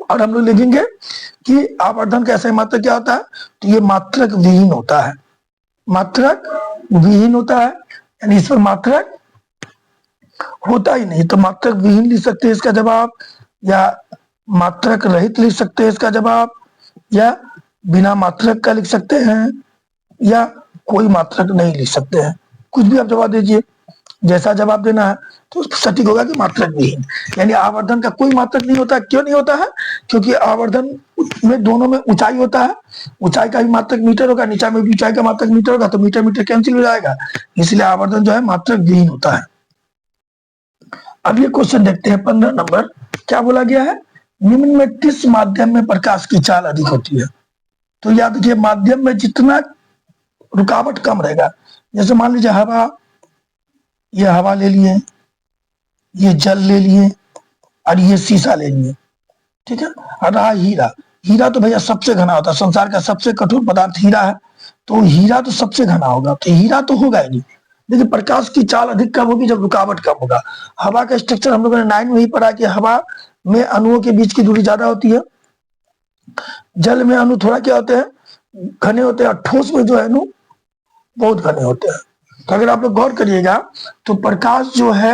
और हम लोग लिखेंगे कि आवर्धन का SI मात्रक क्या होता है, तो ये मात्रक विहीन होता है, मात्रक विहीन होता है, यानी इस पर मात्रक होता ही नहीं। तो मात्रक विहीन लिख सकते हैं इसका जवाब, या मात्रक रहित लिख सकते हैं इसका जवाब, या बिना मात्रक का लिख सकते हैं, या कोई मात्रक नहीं लिख सकते हैं। कुछ भी आप जवाब दीजिए, जैसा जवाब देना है तो सटीक होगा कि मात्रक विहीन। यानी आवर्धन का कोई मात्रक नहीं होता। क्यों नहीं होता है, क्योंकि आवर्धन में दोनों में ऊंचाई होता है, ऊंचाई का भी मात्रक मीटर होगा, नीचा में भी ऊंचाई का मात्रक मीटर होगा, तो मीटर मीटर कैंसिल हो जाएगा, इसलिए आवर्धन जो है मात्रक विहीन होता है। अब ये क्वेश्चन देखते हैं 15 नंबर, क्या बोला गया है, निम्न में किस माध्यम में प्रकाश की चाल अधिक होती है। तो याद रखिए, माध्यम में जितना रुकावट कम रहेगा, जैसे मान लीजिए हवा, ये हवा ले लिए, ये जल ले लिए और ये शीशा ले लिए, ठीक है। और रहा हीरा, हीरा तो भैया सबसे घना होता है, संसार का सबसे कठोर पदार्थ हीरा है, तो हीरा तो सबसे घना होगा, तो हीरा तो होगा ही नहीं। देखिए प्रकाश की चाल अधिक कब होगी, जब रुकावट कम होगा। हवा का स्ट्रक्चर हम लोगों ने 9 में ही पढ़ा कि हवा में अणुओं के बीच की दूरी ज्यादा होती है, जल में अणु थोड़ा क्या होते हैं, घने होते हैं, और ठोस में जो है अणु बहुत घने होते हैं। तो अगर आप लोग गौर करिएगा तो प्रकाश जो है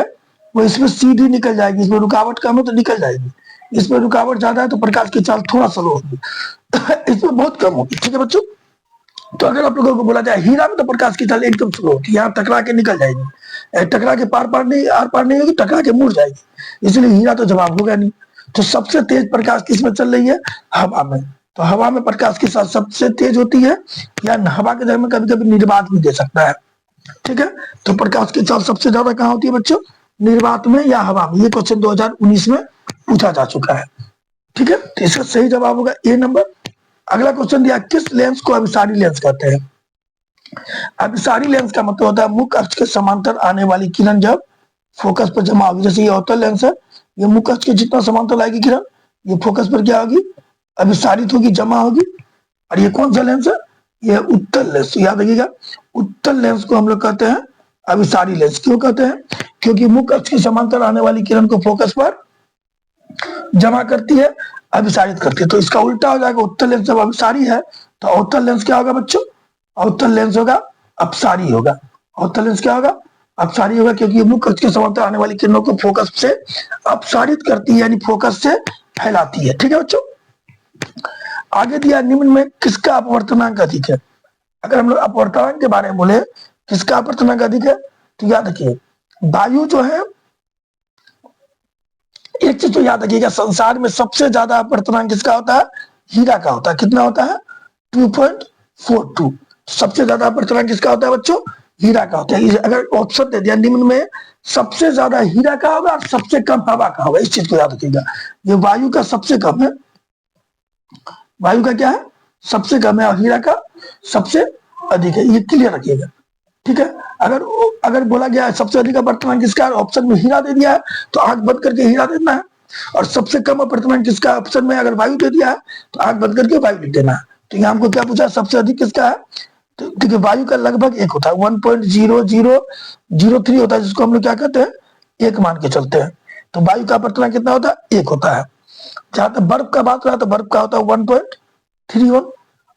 वो इसमें सीधी निकल जाएगी, इसमें रुकावट कम हो तो निकल जाएगी, इसमें रुकावट ज्यादा है तो प्रकाश की चाल थोड़ा स्लो होगी, इसमें बहुत कम होगी। ठीक है बच्चों, तो अगर आप लोगों को बोला जाए हीरा में तो प्रकाश की चाल एकदम स्लो होती है, यहाँ टकरा के निकल जाएगी, टकरा के पार पार नहीं, आर पार नहीं होगी, टकरा के मुड़ जाएगी, इसलिए हीरा तो जवाब होगा नहीं। तो सबसे तेज प्रकाश किसमें चल रही है? हवा में। तो हवा में प्रकाश की चाल सबसे तेज होती है, या हवा के जगह में कभी कभी निर्वात भी दे सकता है। ठीक है, तो प्रकाश की चाल सबसे ज्यादा कहाँ होती है बच्चों? निर्वात में या हवा में। ये क्वेश्चन 2019 में पूछा जा चुका है। ठीक है, तो इसका सही जवाब होगा ए नंबर। अगला क्वेश्चन दिया, किस लेंस को अभिसारी लेंस कहते हैं? अभिसारी लेंस का मतलब होता है मुख्य अक्ष के समांतर आने वाली किरण जब फोकस पर जमा होगी। जैसे ये अवतल लेंस है, ये मुख्य अक्ष के जितना समांतर आएगी किरण, ये फोकस पर क्या होगी? अभिसारित होगी, जमा होगी। और ये कौन सा लेंस है? ये उत्तल लेंस। याद रखिएगा, उत्तल लेंस को हम लोग कहते हैं अभिसारी लेंस। क्यों कहते हैं? क्योंकि मुख्य अक्ष के समांतर आने वाली किरण को फोकस पर जमा करती है, अभिसारित करती है। तो इसका उल्टा हो जाएगा, उत्तल लेंस जब अभिसारी है तो अवतल लेंस क्या होगा बच्चों? अवतल लेंस होगा अपसारी होगा। अवतल लेंस क्या होगा? अपसारी होगा, क्योंकि मुख्य अक्ष के समांतर आने वाली किरणों को फोकस से अपसारित करती है, यानी फोकस से फैलाती है। ठीक है बच्चों, आगे दिया, निम्न में किसका अपवर्तनांक अधिक है? अगर हम लोग अपवर्तनांक के बारे में बोले, किसका अपवर्तनांक अधिक है, तो याद रखिए वायु जो है, एक चीज तो याद रखिएगा, संसार में सबसे ज्यादा अपवर्तनांक किसका होता है? हीरा का होता है। कितना होता है? 2.42। सबसे ज्यादा अपवर्तनांक किसका होता है बच्चों? हीरा का होता है। अगर ऑप्शन दे दिया निम्न में सबसे ज्यादा हीरा का होगा और सबसे कम हवा का होगा, इस चीज को याद रखिएगा। ये वायु का सबसे कम है, वायु का क्या है? सबसे कम है, और हीरा का सबसे अधिक है, ये क्लियर रखिएगा। ठीक है, अगर अगर बोला गया है सबसे अधिक अपवर्तनांक किसका, ऑप्शन में हीरा दे दिया है तो आंख बंद करके हीरा देना है, और सबसे कम अपवर्तनांक किसका, ऑप्शन में अगर वायु दे दिया है तो आंख बंद करके वायु लिख देना है। तो यहाँ हमको क्या पूछा, सबसे अधिक किसका है? तो ठीक है, वायु का लगभग एक होता है, 1.0003 होता है, जिसको हम लोग क्या कहते हैं? एक मान के चलते हैं। तो वायु का अपवर्तनांक कितना होता है? एक होता है। जहां तक बर्फ का बात रहा तो बर्फ का होता है 1.31,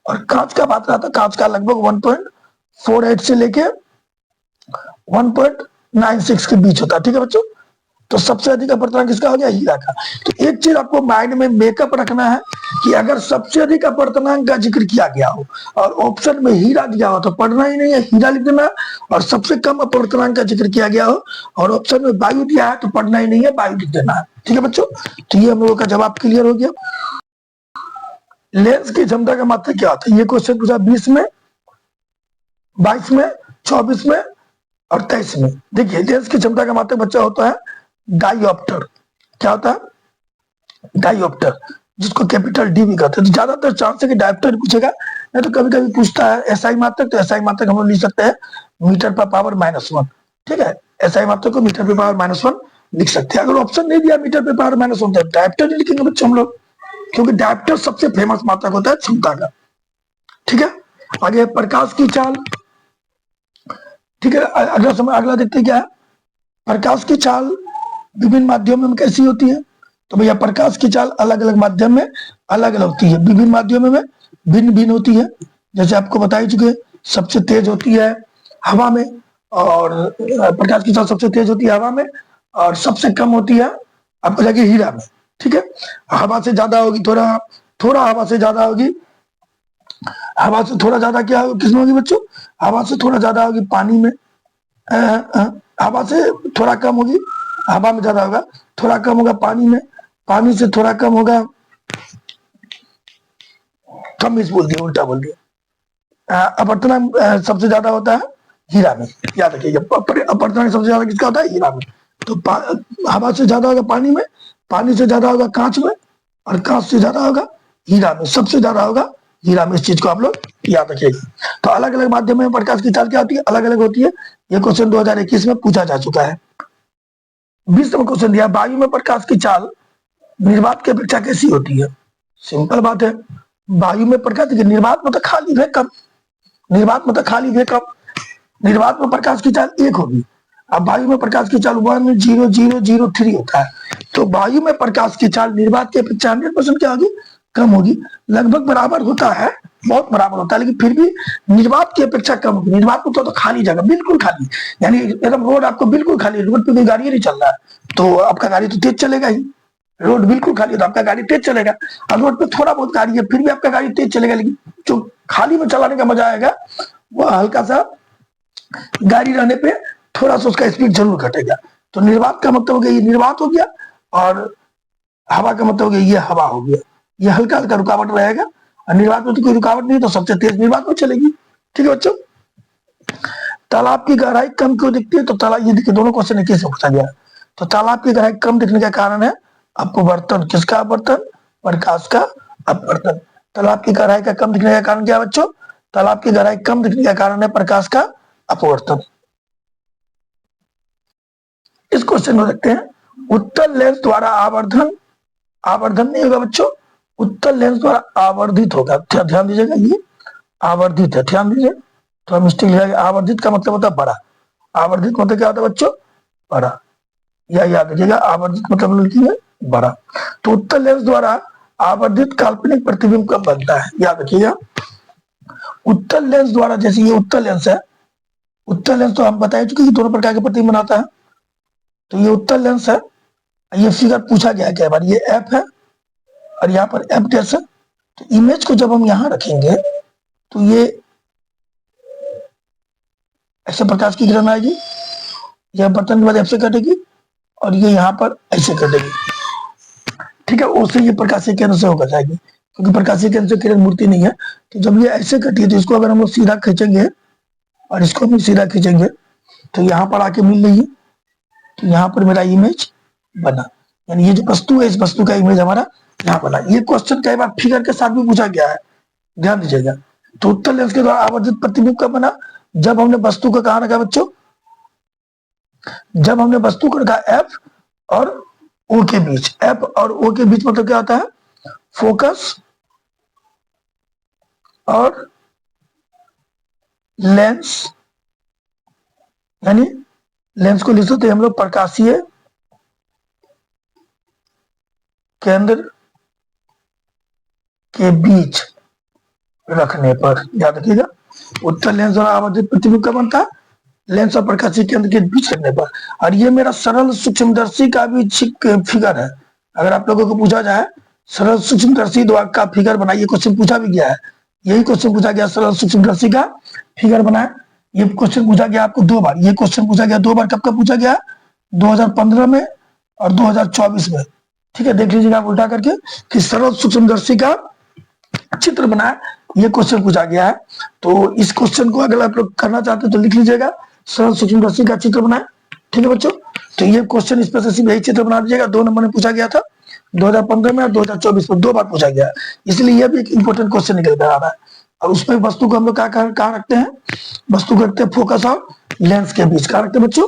और कांच का बात रहा था, कांच का लगभग 1.48 से लेके 1.96 के बीच होता है। ठीक है बच्चों, तो सबसे अधिक अपवर्तनांक किसका हो गया? हीरा का। तो एक चीज आपको माइंड में मेकअप रखना है कि अगर सबसे अधिक अपवर्तनांक का जिक्र किया गया हो और ऑप्शन में हीरा दिया हो तो पढ़ना ही नहीं है, हीरा लिख देना। और सबसे कम अपवर्तनांक का जिक्र किया गया हो और ऑप्शन में वायु दिया है तो पढ़ना ही नहीं है, वायु लिख देना है। ठीक है बच्चों, तो ये हम लोगों का जवाब क्लियर हो गया। लेंस की क्षमता का मात्रक क्या होता है? ये क्वेश्चन पूछा 20 में, 22 में, 24 में और 23 में। देखिए, लेंस की क्षमता का मात्रक बच्चा होता है डाइऑप्टर। क्या होता है? डाइऑप्टर, जिसको कैपिटल डी भी कहते हैं। तो ज्यादातर चांस है कि डायोप्टर पूछेगा, नहीं तो कभी कभी पूछता है एसआई मात्रक। तो एसआई मात्रक हम लोग लिख सकते हैं मीटर पर पावर -1। ठीक है, एसआई मात्रक को मीटर पर पावर -1 लिख सकते हैं। अगर ऑप्शन नहीं दिया मीटर पर पावर -1 तो डायोप्टर नहीं लिखेंगे बच्चों हम लोग, क्योंकि डायोप्टर सबसे फेमस मात्रक होता है क्षमता का। ठीक है, आगे प्रकाश की चाल। ठीक है, अगला समय अगला देखते हैं क्या है, प्रकाश की चाल विभिन्न माध्यमों में कैसी होती है? तो भैया प्रकाश की चाल अलग अलग माध्यम में अलग अलग होती है, विभिन्न माध्यमों में भिन्न भिन्न होती है। जैसे आपको बता ही चुके, सबसे तेज होती है हवा में, और प्रकाश की चाल सबसे तेज होती है हवा में, और सबसे कम होती है आपको जाके हीरा में। ठीक है, हवा से ज्यादा होगी, थोड़ा थोड़ा हवा से ज्यादा होगी, हवा से थोड़ा ज्यादा क्या होगी, किसमें होगी बच्चों? हवा से थोड़ा ज्यादा होगी पानी में, हवा से थोड़ा कम होगी, हवा में ज्यादा होगा, थोड़ा कम होगा पानी में, पानी से थोड़ा कम होगा, कम इस बोल दिया, उल्टा बोल दिया। अपवर्तनांक सबसे ज्यादा होता है हीरा में। याद रखिएगा, अपवर्तनांक सबसे ज्यादा किसका होता है? हीरा में। तो हवा से ज्यादा होगा पानी में, पानी से ज्यादा होगा कांच में, और कांच से ज्यादा होगा हीरा में, सबसे ज्यादा होगा हीरा में। इस चीज को आप लोग याद रखिएगा। तो अलग अलग माध्यम में प्रकाश की चाल क्या होती है? अलग अलग होती है। ये क्वेश्चन 2021 में पूछा जा चुका है। 20 नंबर क्वेश्चन दिया, वायु में प्रकाश की चाल निर्वात की अपेक्षा कैसी होती है? सिंपल बात है, वायु में प्रकाश की निर्वात में तो खाली वैक्यूम, निर्वात में तो खाली वैक्यूम, निर्वात में प्रकाश की चाल 1 होगी, अब वायु में प्रकाश की चाल 1.0003 होता है। तो वायु में प्रकाश की चाल निर्वात की अपेक्षा 100% क्या होगी? कम होगी। लगभग बराबर होता है, बहुत बराबर होता है, लेकिन फिर भी निर्वात की अपेक्षा कम होगी। निर्वात में तो खाली जगह, बिल्कुल खाली, यानी एकदम रोड आपको बिल्कुल खाली, रोड पे कोई गाड़ी नहीं चल रहा है, तो आपका गाड़ी तो तेज चलेगा ही। रोड बिल्कुल खाली है तो आपका गाड़ी तेज चलेगा, और रोड पे थोड़ा बहुत गाड़ी है फिर भी आपका गाड़ी तेज चलेगा, लेकिन जो खाली में चलाने का मजा आएगा वो हल्का सा गाड़ी रहने पे थोड़ा सा उसका स्पीड जरूर घटेगा। तो निर्वात का मतलब हो गया, ये निर्वात हो गया, और हवा का मतलब हो गया ये हवा हो गया। ये हल्का हल्का रुकावट रहेगा, और निर्वात में तो कोई रुकावट नहीं, तो सबसे तेज निर्वात में चलेगी। ठीक है बच्चों। तालाब की गहराई कम क्यों दिखती है? तो तालाब, ये देखिए दोनों क्वेश्चन एक ही से पूछा गया है। तो तालाब की गहराई कम दिखने का कारण है अपवर्तन। किसका अपवर्तन? प्रकाश का अपवर्तन। तालाब की गहराई का कम दिखने का कारण क्या है बच्चों? तालाब की गहराई कम दिखने का कारण है प्रकाश का अपवर्तन। इस क्वेश्चन को देखते हैं। उत्तल लेंस द्वारा आवर्धन, आवर्धन नहीं होगा बच्चों, उत्तल लेंस द्वारा आवर्धित होगा। ध्यान दीजिएगा, ये आवर्धित है, ध्यान दीजिए। तो हम मिस्टेक लिखा, आवर्धित का मतलब होता है बड़ा। आवर्धित मतलब क्या होता है बच्चों? बड़ा। या याद रखिएगा, आवर्धित मतलब लिखिए बड़ा। तो उत्तल लेंस द्वारा आवर्धित काल्पनिक प्रतिबिंब कब बनता है? याद रखिएगा, उत्तल लेंस द्वारा, जैसे ये उत्तल लेंस है, उत्तल लेंस तो हम बता चुके कि दोनों प्रकार के प्रतिबिंब बनाता है। तो ये उत्तल लेंस है, ये फिगर पूछा गया है कई बार, ये एफ है और यहाँ पर एफ डैश है। तो इमेज को जब हम यहाँ रखेंगे तो ये ऐसे प्रकाश की किरण आएगी, यह बर्तन के बाद ऐसे कटेगी, और ये यहाँ पर ऐसे कटेगी। ठीक है, उससे ये प्रकाशीय केंद्र से होकर जाएगी, क्योंकि प्रकाशीय केंद्र से किरण मूर्ति नहीं है। तो जब ये ऐसे कटी है तो इसको अगर हम लोग सीधा खींचेंगे और इसको भी सीधा खींचेंगे तो यहाँ पर आके मिल रही है। तो यहाँ पर मेरा इमेज बना, यानी ये जो वस्तु है इस वस्तु का इमेज हमारा यहाँ बना। ये क्वेश्चन कई बार फिगर के साथ भी पूछा गया है, ध्यान दीजिएगा। तो उत्तल लेंस के द्वारा आवर्धित प्रतिबिंब कब बना? जब हमने वस्तु को कहा रखा बच्चों, जब हमने वस्तु को रखा एफ और ओ के बीच। एफ और ओ के बीच मतलब क्या होता है? फोकस और लेंस, यानी लेंस को लिख सकते हैं हम लोग प्रकाशीय केंद्र के बीच रखने पर। याद रखिएगा, उत्तल लेंस और आवर्धित प्रतिबिंब कब बनता है? लेंस और प्रकाशीय केंद्र के बीच रखने पर। और ये मेरा सरल सूक्ष्मदर्शी का भी फिगर है। अगर आप लोगों को पूछा जाए सरल सूक्ष्मदर्शी द्वारा का फिगर बनाइए, क्वेश्चन पूछा भी गया है, यही क्वेश्चन पूछा गया, सरल सूक्ष्मदर्शी का फिगर बनाए। ये क्वेश्चन पूछा गया आपको 2 बार, ये क्वेश्चन पूछा गया 2 बार। कब कब पूछा गया? 2015 में और 2024 में। ठीक है, देख लीजिएगा आप उल्टा करके कि सरल सूक्ष्मदर्शी का चित्र बनाए, ये क्वेश्चन पूछा गया है। तो इस क्वेश्चन को अगर आप लोग करना चाहते हैं तो लिख लीजिएगा, सरल सूक्ष्मदर्शी का चित्र बनाए। ठीक है बच्चों, तो ये क्वेश्चन इस पर से सिर्फ यही चित्र बना दीजिएगा। 2 नंबर में पूछा गया था 2015 में और 2024 में, 2 बार पूछा गया है, इसलिए यह भी एक इंपॉर्टेंट क्वेश्चन निकल कर आ रहा है। और उसमें वस्तु को हम लोग कहाँ रखते हैं? वस्तु को रखते हैं फोकस और लेंस के बीच। कहाँ रखते हैं बच्चों?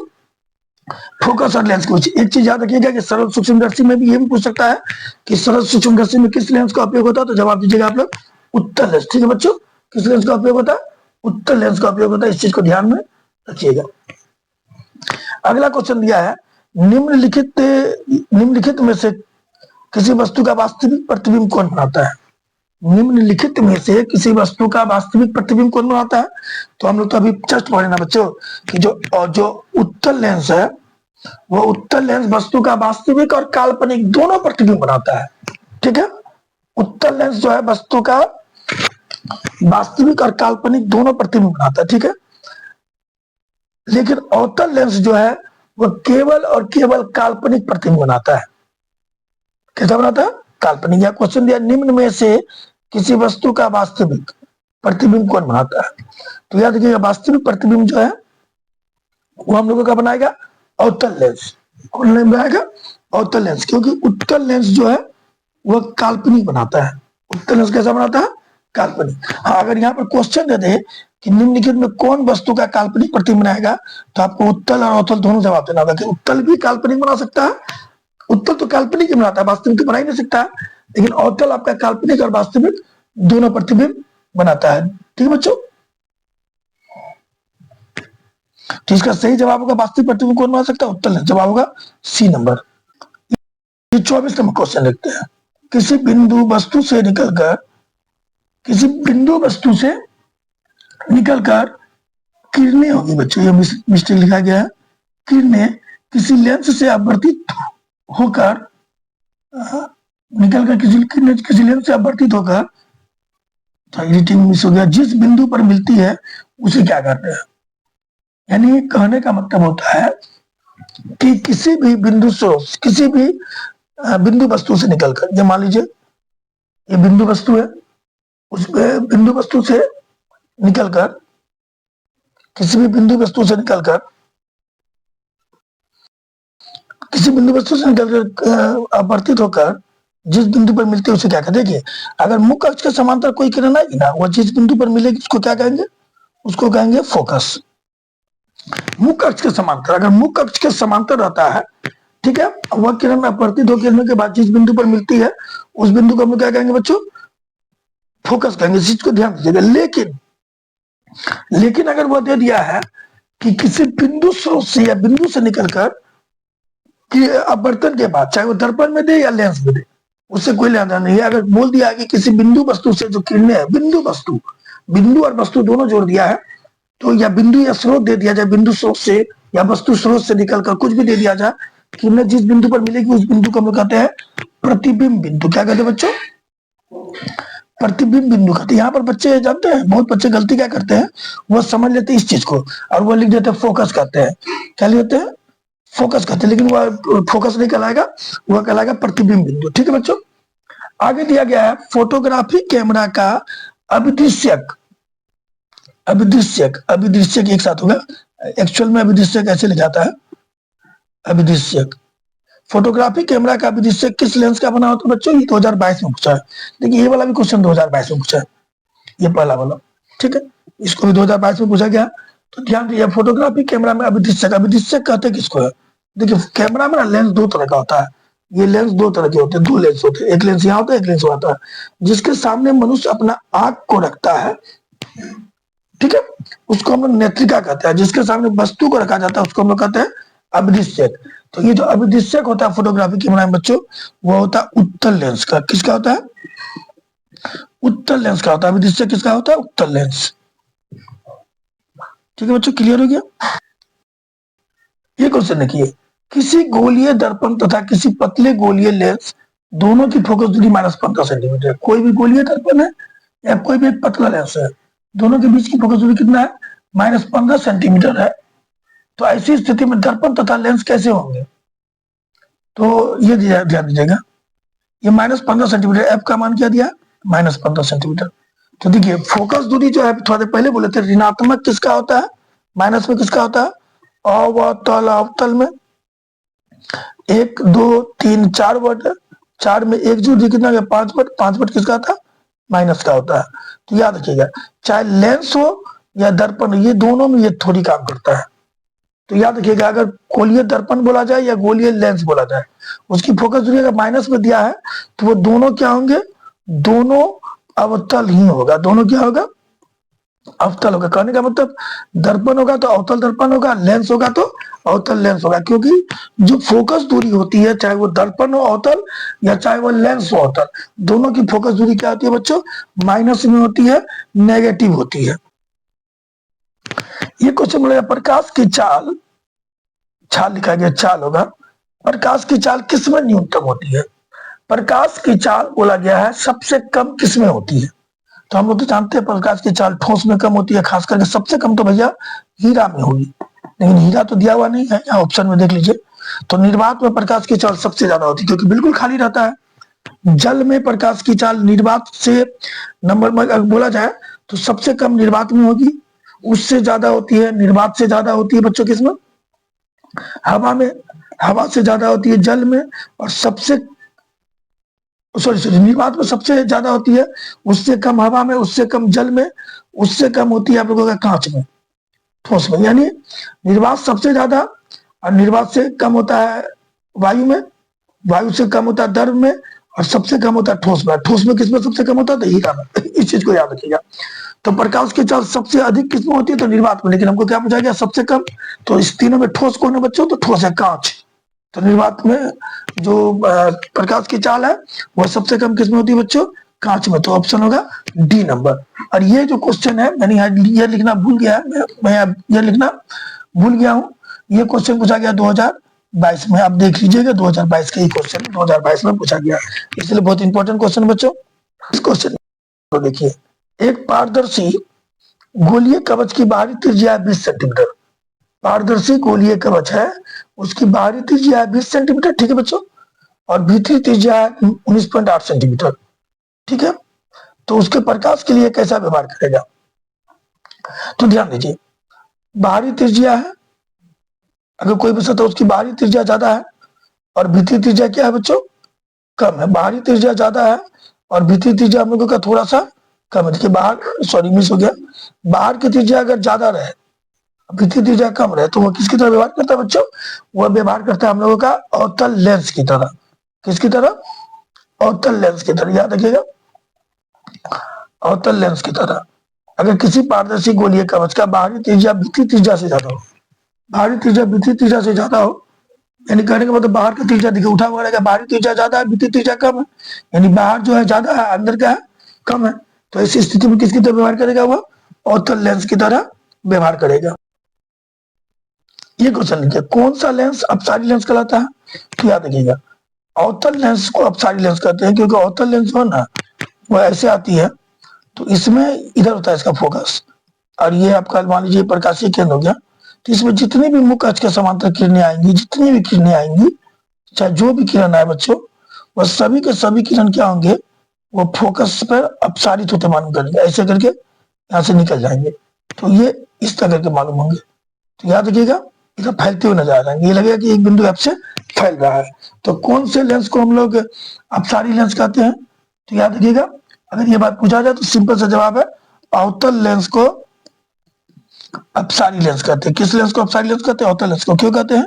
फोकस और लेंस के बीच। एक चीज याद रखिएगा कि सरल सूक्ष्मदर्शी में भी ये भी पूछ सकता है कि सरल सूक्ष्मदर्शी में किस लेंस का उपयोग होता है? तो जवाब दीजिएगा आप लोग उत्तल लेंस। ठीक है बच्चों, किस लेंस का उपयोग होता है? उत्तल लेंस का उपयोग होता है, इस चीज को ध्यान में रखिएगा। अगला क्वेश्चन दिया है, निम्नलिखित में से किसी वस्तु का वास्तविक प्रतिबिंब कौन बनाता है? निम्नलिखित में से किसी वस्तु का वास्तविक प्रतिबिंब कौन बनाता है? तो हम लोग तो अभी जस्ट पढ़े ना बच्चों कि जो उत्तल लेंस है, वो उत्तल लेंस वस्तु का वास्तविक और काल्पनिक दोनों प्रतिबिंब बनाता है। ठीक है, उत्तल लेंस जो है वस्तु का वास्तविक और काल्पनिक दोनों प्रतिबिंब बनाता है। ठीक है, लेकिन अवतल लेंस जो है वो केवल और केवल काल्पनिक प्रतिबिंब बनाता है। कैसा बनाता है? काल्पनिक। या क्वेश्चन दिया, निम्न में से किसी वस्तु का वास्तविक प्रतिबिंब कौन बनाता है? तो याद रखिएगा, वास्तविक प्रतिबिंब जो है वो हम लोगों का बनाएगा अवतल लेंस। कौन बनाएगा? अवतल लेंस, क्योंकि उत्तल लेंस जो है वह काल्पनिक बनाता है। उत्तल लेंस कैसा बनाता है? काल्पनिक। हाँ, अगर यहाँ पर क्वेश्चन दे दे कि निम्नलिखित में कौन वस्तु का काल्पनिक प्रतिबिंब बनाएगा, तो आपको उत्तल और अवतल दोनों जवाब देना होगा कि उत्तल भी काल्पनिक बना सकता है। उत्तल तो काल्पनिक ही बनाता है, वास्तविक तो बना ही नहीं सकता, लेकिन अवतल आपका काल्पनिक और वास्तविक दोनों प्रतिबिंब बनाता है। ठीक है बच्चों, तो इसका सही जवाब होगा वास्तविक प्रतिबिंब कौन बना सकता है? उत्तल है। जवाब होगा सी नंबर। ये 24 नंबर क्वेश्चन लिखते हैं, किसी बिंदु वस्तु से निकलकर किरणें होगी बच्चों, ये मिस्टेक लिखा गया है। किरणें किसी लेंस से अपवर्तित होकर निकल कर किसी लेंस से अपवर्तित होकर, एडिटिंग मिस हो गया, जिस बिंदु पर मिलती है उसे क्या कहते हैं। यानी कहने का मतलब होता है कि किसी भी बिंदु से, किसी भी बिंदु वस्तु से निकलकर, ये मान लीजिए ये बिंदु वस्तु है, उस बिंदु वस्तु से निकलकर, किसी भी बिंदु वस्तु से निकलकर, किसी बिंदु वस्तु से निकलकर अपवर्तित होकर जिस बिंदु पर मिलती है उसे क्या कहते हैं। देखिए, अगर मुख्य अक्ष के समांतर कोई किरण आएगी ना, वह जिस बिंदु पर मिलेगी उसको क्या कहेंगे, उसको कहेंगे फोकस। मुख्य अक्ष के समांतर, अगर मुख्य अक्ष के समांतर रहता है, ठीक है, वह किरण अपवर्तित होकर गिरने के बाद जिस बिंदु पर मिलती है उस बिंदु को हम क्या कहेंगे बच्चों, फोकस कहेंगे। इस चीज को ध्यान दीजिएगा। लेकिन अगर वह दे दिया है कि किसी बिंदु स्रोत से या बिंदु से निकलकर कि अपवर्तन के बाद, चाहे वो दर्पण में दे या लेंस में दे, उससे कोई लेना नहीं है। अगर बोल दिया है कि किसी बिंदु वस्तु से जो किरणें है, बिंदु वस्तु, बिंदु और वस्तु दोनों जोड़ दिया है, तो या बिंदु या स्रोत दे दिया जाए, बिंदु स्रोत से या वस्तु स्रोत से निकलकर कुछ भी दे दिया जाए, किरणें जिस बिंदु पर मिलेगी उस बिंदु को हम कहते हैं प्रतिबिंब बिंदु। क्या कहते हैं बच्चों, प्रतिबिंब बिंदु कहते हैं। यहाँ पर बच्चे जानते हैं, बहुत बच्चे गलती क्या करते हैं, वो समझ लेते हैं इस चीज को और वो लिख देते हैं फोकस कहते हैं। क्या लिखते हैं, फोकस कहते हैं, लेकिन वह फोकस नहीं कहलाएगा, वह कहलाएगा प्रतिबिंब बिंदु। ठीक है बच्चों, आगे दिया गया है फोटोग्राफी कैमरा का अभिदृश्यक, अभिदृश्यक, अभिदृश्यक एक साथ होगा, एक्चुअल में अभिदृश्यक ऐसे लिखाता है, अभिदृश्यक। फोटोग्राफी कैमरा का अभिदृश्यक किस लेंस का बना होता है बच्चों, ये 2022 में पूछा है। देखिए ये वाला भी क्वेश्चन 2022 में पूछा है, ये पहला वाला, ठीक है, इसको भी 2022 में पूछा गया। तो ध्यान दीजिए, फोटोग्राफी कैमरा में अभिदृश्यक, अभिदृश्यक कहते हैं किसको है। देखिए कैमरा में ना लेंस दो तरह का होता है, ये लेंस दो तरह के होते हैं, दो लेंस होते हैं, एक लेंस यहाँ होता है, एक लेंस होता है, जिसके सामने मनुष्य अपना आंख को रखता है, ठीक है, उसको हम लोग नेत्रिका कहते हैं। जिसके सामने वस्तु को रखा जाता है उसको हम लोग कहते हैं अभिदृश्यक। तो ये जो अभिदृश्यक होता है फोटोग्राफी कैमरा में बच्चों, वो होता है उत्तल लेंस का। किसका होता है, उत्तल लेंस का होता है। अभिदृश्यक किसका होता है, उत्तल लेंस। ठीक है बच्चों, क्लियर हो गया। ये क्वेश्चन देखिए, किसी गोलीय दर्पण तथा किसी पतले गोलीय लेंस दोनों की फोकस दूरी -15 सेंटीमीटर। कोई भी गोलीय दर्पण है या कोई भी पतला लेंस है, दोनों के बीच की फोकस दूरी कितना है, -15 सेंटीमीटर है। तो ऐसी स्थिति में दर्पण तथा लेंस कैसे होंगे, तो ये ध्यान दीजिएगा, ये -15 सेंटीमीटर, एफ का मान क्या दिया, -15 सेंटीमीटर। तो देखिए फोकस दूरी जो है, थोड़ा देर पहले बोले थे, ऋणात्मक किसका होता है, माइनस में किसका होता है, अवतल, अवतल में 1 2 3 4 वट है, 4 में 1 जोड़ कितना गया, 5 वट, 5 वट किसका था, माइनस का होता है। तो याद रखिएगा, चाहे लेंस हो या दर्पण, ये दोनों में ये थोड़ी काम करता है। तो याद रखिएगा, अगर गोलीय दर्पण बोला जाए या गोलीय लेंस बोला जाए, उसकी फोकस दूरी अगर माइनस में दिया है तो वो दोनों क्या होंगे, दोनों अवतल ही होगा, दोनों क्या होगा, अवतल होगा। कहने का मतलब दर्पण होगा तो अवतल दर्पण होगा, लेंस होगा तो अवतल लेंस होगा। क्योंकि जो फोकस दूरी होती है, चाहे वो दर्पण हो अवतल या चाहे वो लेंस हो अवतल, दोनों की फोकस दूरी क्या होती है बच्चों, माइनस में होती है, नेगेटिव होती है। ये क्वेश्चन बोलेगा प्रकाश की चाल, चाल लिखा गया, चाल होगा, प्रकाश की चाल किसमें न्यूनतम होती है। प्रकाश की चाल बोला गया है सबसे कम किसमें होती है। तो हम लोग तो जानते हैं प्रकाश की चाल ठोस में कम होती है, खास करके सबसे कम तो भैया हीरा में होगी, लेकिन हीरा तो दिया हुआ नहीं है, यहाँ ऑप्शन में देख लीजिए। तो निर्वात में प्रकाश की चाल सबसे ज्यादा होती है क्योंकि बिल्कुल खाली रहता है। जल में प्रकाश की चाल निर्वात से नंबर में अगर बोला जाए तो सबसे कम निर्वात में होगी, उससे ज्यादा होती है, निर्वात से ज्यादा होती है बच्चों किसमें, हवा में, हवा से ज्यादा होती है जल में, और सबसे सॉरी निर्वात में सबसे ज्यादा होती है, उससे कम हवा में, उससे कम जल में, उससे कम होती है आप लोगों का कांच में, ठोस में। यानी निर्वात सबसे ज्यादा और निर्वात से कम होता है वायु में, वायु से कम होता है द्रव में, और सबसे कम होता है ठोस में। ठोस में किसमें सबसे कम होता है, तो हीरा में। इस चीज को याद रखिएगा। तो प्रकाश की चाल सबसे अधिक किसमें होती है, तो निर्वात में। लेकिन हमको क्या पूछा गया, सबसे कम। तो इस तीनों में ठोस कौन है बच्चों, तो ठोस है कांच। तो निर्वात में जो प्रकाश की चाल है वह सबसे कम किसमें होती है बच्चों, कांच में। तो ऑप्शन होगा डी नंबर। और ये जो क्वेश्चन है, मैंने ये लिखना भूल गया, मैं ये लिखना भूल गया हूँ। ये क्वेश्चन पूछा गया 2022 2022 में, आप देख लीजिएगा 2022 का ही क्वेश्चन 2022 में पूछा गया, इसलिए बहुत इंपॉर्टेंट क्वेश्चन बच्चों। इस क्वेश्चन को देखिए, एक पारदर्शी गोलीय कवच की बाहरी त्रिज्या है 20 सेंटीमीटर। पारदर्शी गोलीय कवच है, उसकी बाहरी त्रिज्या है 20 सेंटीमीटर, ठीक है बच्चों, और भीतरी त्रिज्या है 19.8 सेंटीमीटर, ठीक है। तो उसके प्रकाश के लिए कैसा व्यवहार करेगा? तो ध्यान दीजिए, बाहरी त्रिज्या है, अगर कोई वस्तु तो उसकी बाहरी त्रिज्या ज्यादा है और भीतरी त्रिज्या क्या है बच्चों? कम है। बाहरी त्रिज्या ज्यादा है और भीतरी त्रिज्या हम लोगों का थोड़ा सा कम है। देखिए बाहर, सॉरी मिस हो गया, बाहर की त्रिज्या अगर ज्यादा रहे, भीतरी त्रिज्या कम रहे, तो वो किसकी तरह व्यवहार करता है बच्चों? वह व्यवहार करता है हम लोगों का अवतल लेंस की तरह। किसकी तरह? अवतल लेंस की तरह, याद रखिएगा, अवतल लेंस की तरह। अगर किसी पारदर्शी गोलीय कवच का बाहरी त्रिज्या भीतरी त्रिज्या से ज्यादा हो, बाहरी त्रिज्या भीतरी त्रिज्या से ज्यादा हो, यानी कहने का मतलब बाहर का त्रिज्या देखिए उठा हुआ रहेगा, बाहरी त्रिज्या ज्यादा है, भीतरी त्रिज्या कम है, यानी बाहर जो है ज्यादा है, अंदर क्या है? कम है। तो ऐसी स्थिति में किसकी तरह व्यवहार करेगा? वह अवतल लेंस की तरह व्यवहार करेगा। ये क्वेश्चन लिखिए, कौन सा लेंस अपसारी लेंस कहलाता है? तो याद रखिएगा, अवतल लेंस को अपसारी लेंस कहते हैं, क्योंकि अवतल लेंस जो है ना वो ऐसे आती है, तो इसमें इधर होता है इसका फोकस, और ये आपका मान लीजिए प्रकाशीय केंद्र हो गया, तो इसमें जितनी भी मुख्य अक्ष के समांतर किरणें आएंगी, जितनी भी किरणें आएंगी, चाहे जो भी किरण आए बच्चों, वह सभी के सभी किरण क्या होंगे? वो फोकस पर अपसारित होते मालूम करेंगे, ऐसे करके यहाँ से निकल जाएंगे। तो ये इस तरह के मालूम होंगे। तो याद रखिएगा, इधर फैलते हुए नजर आ जाएंगे, ये लगेगा कि एक बिंदु आपसे फैल रहा है। तो कौन से लेंस को हम लोग अपसारी लेंस कहते हैं? तो याद रखिएगा, अगर ये बात पूछा जाए तो सिंपल सा जवाब है, अवतल लेंस को अपसारी लेंस कहते हैं। किस लेंस को अपसारी लेंस कहते हैं? अवतल लेंस को। क्यों कहते हैं?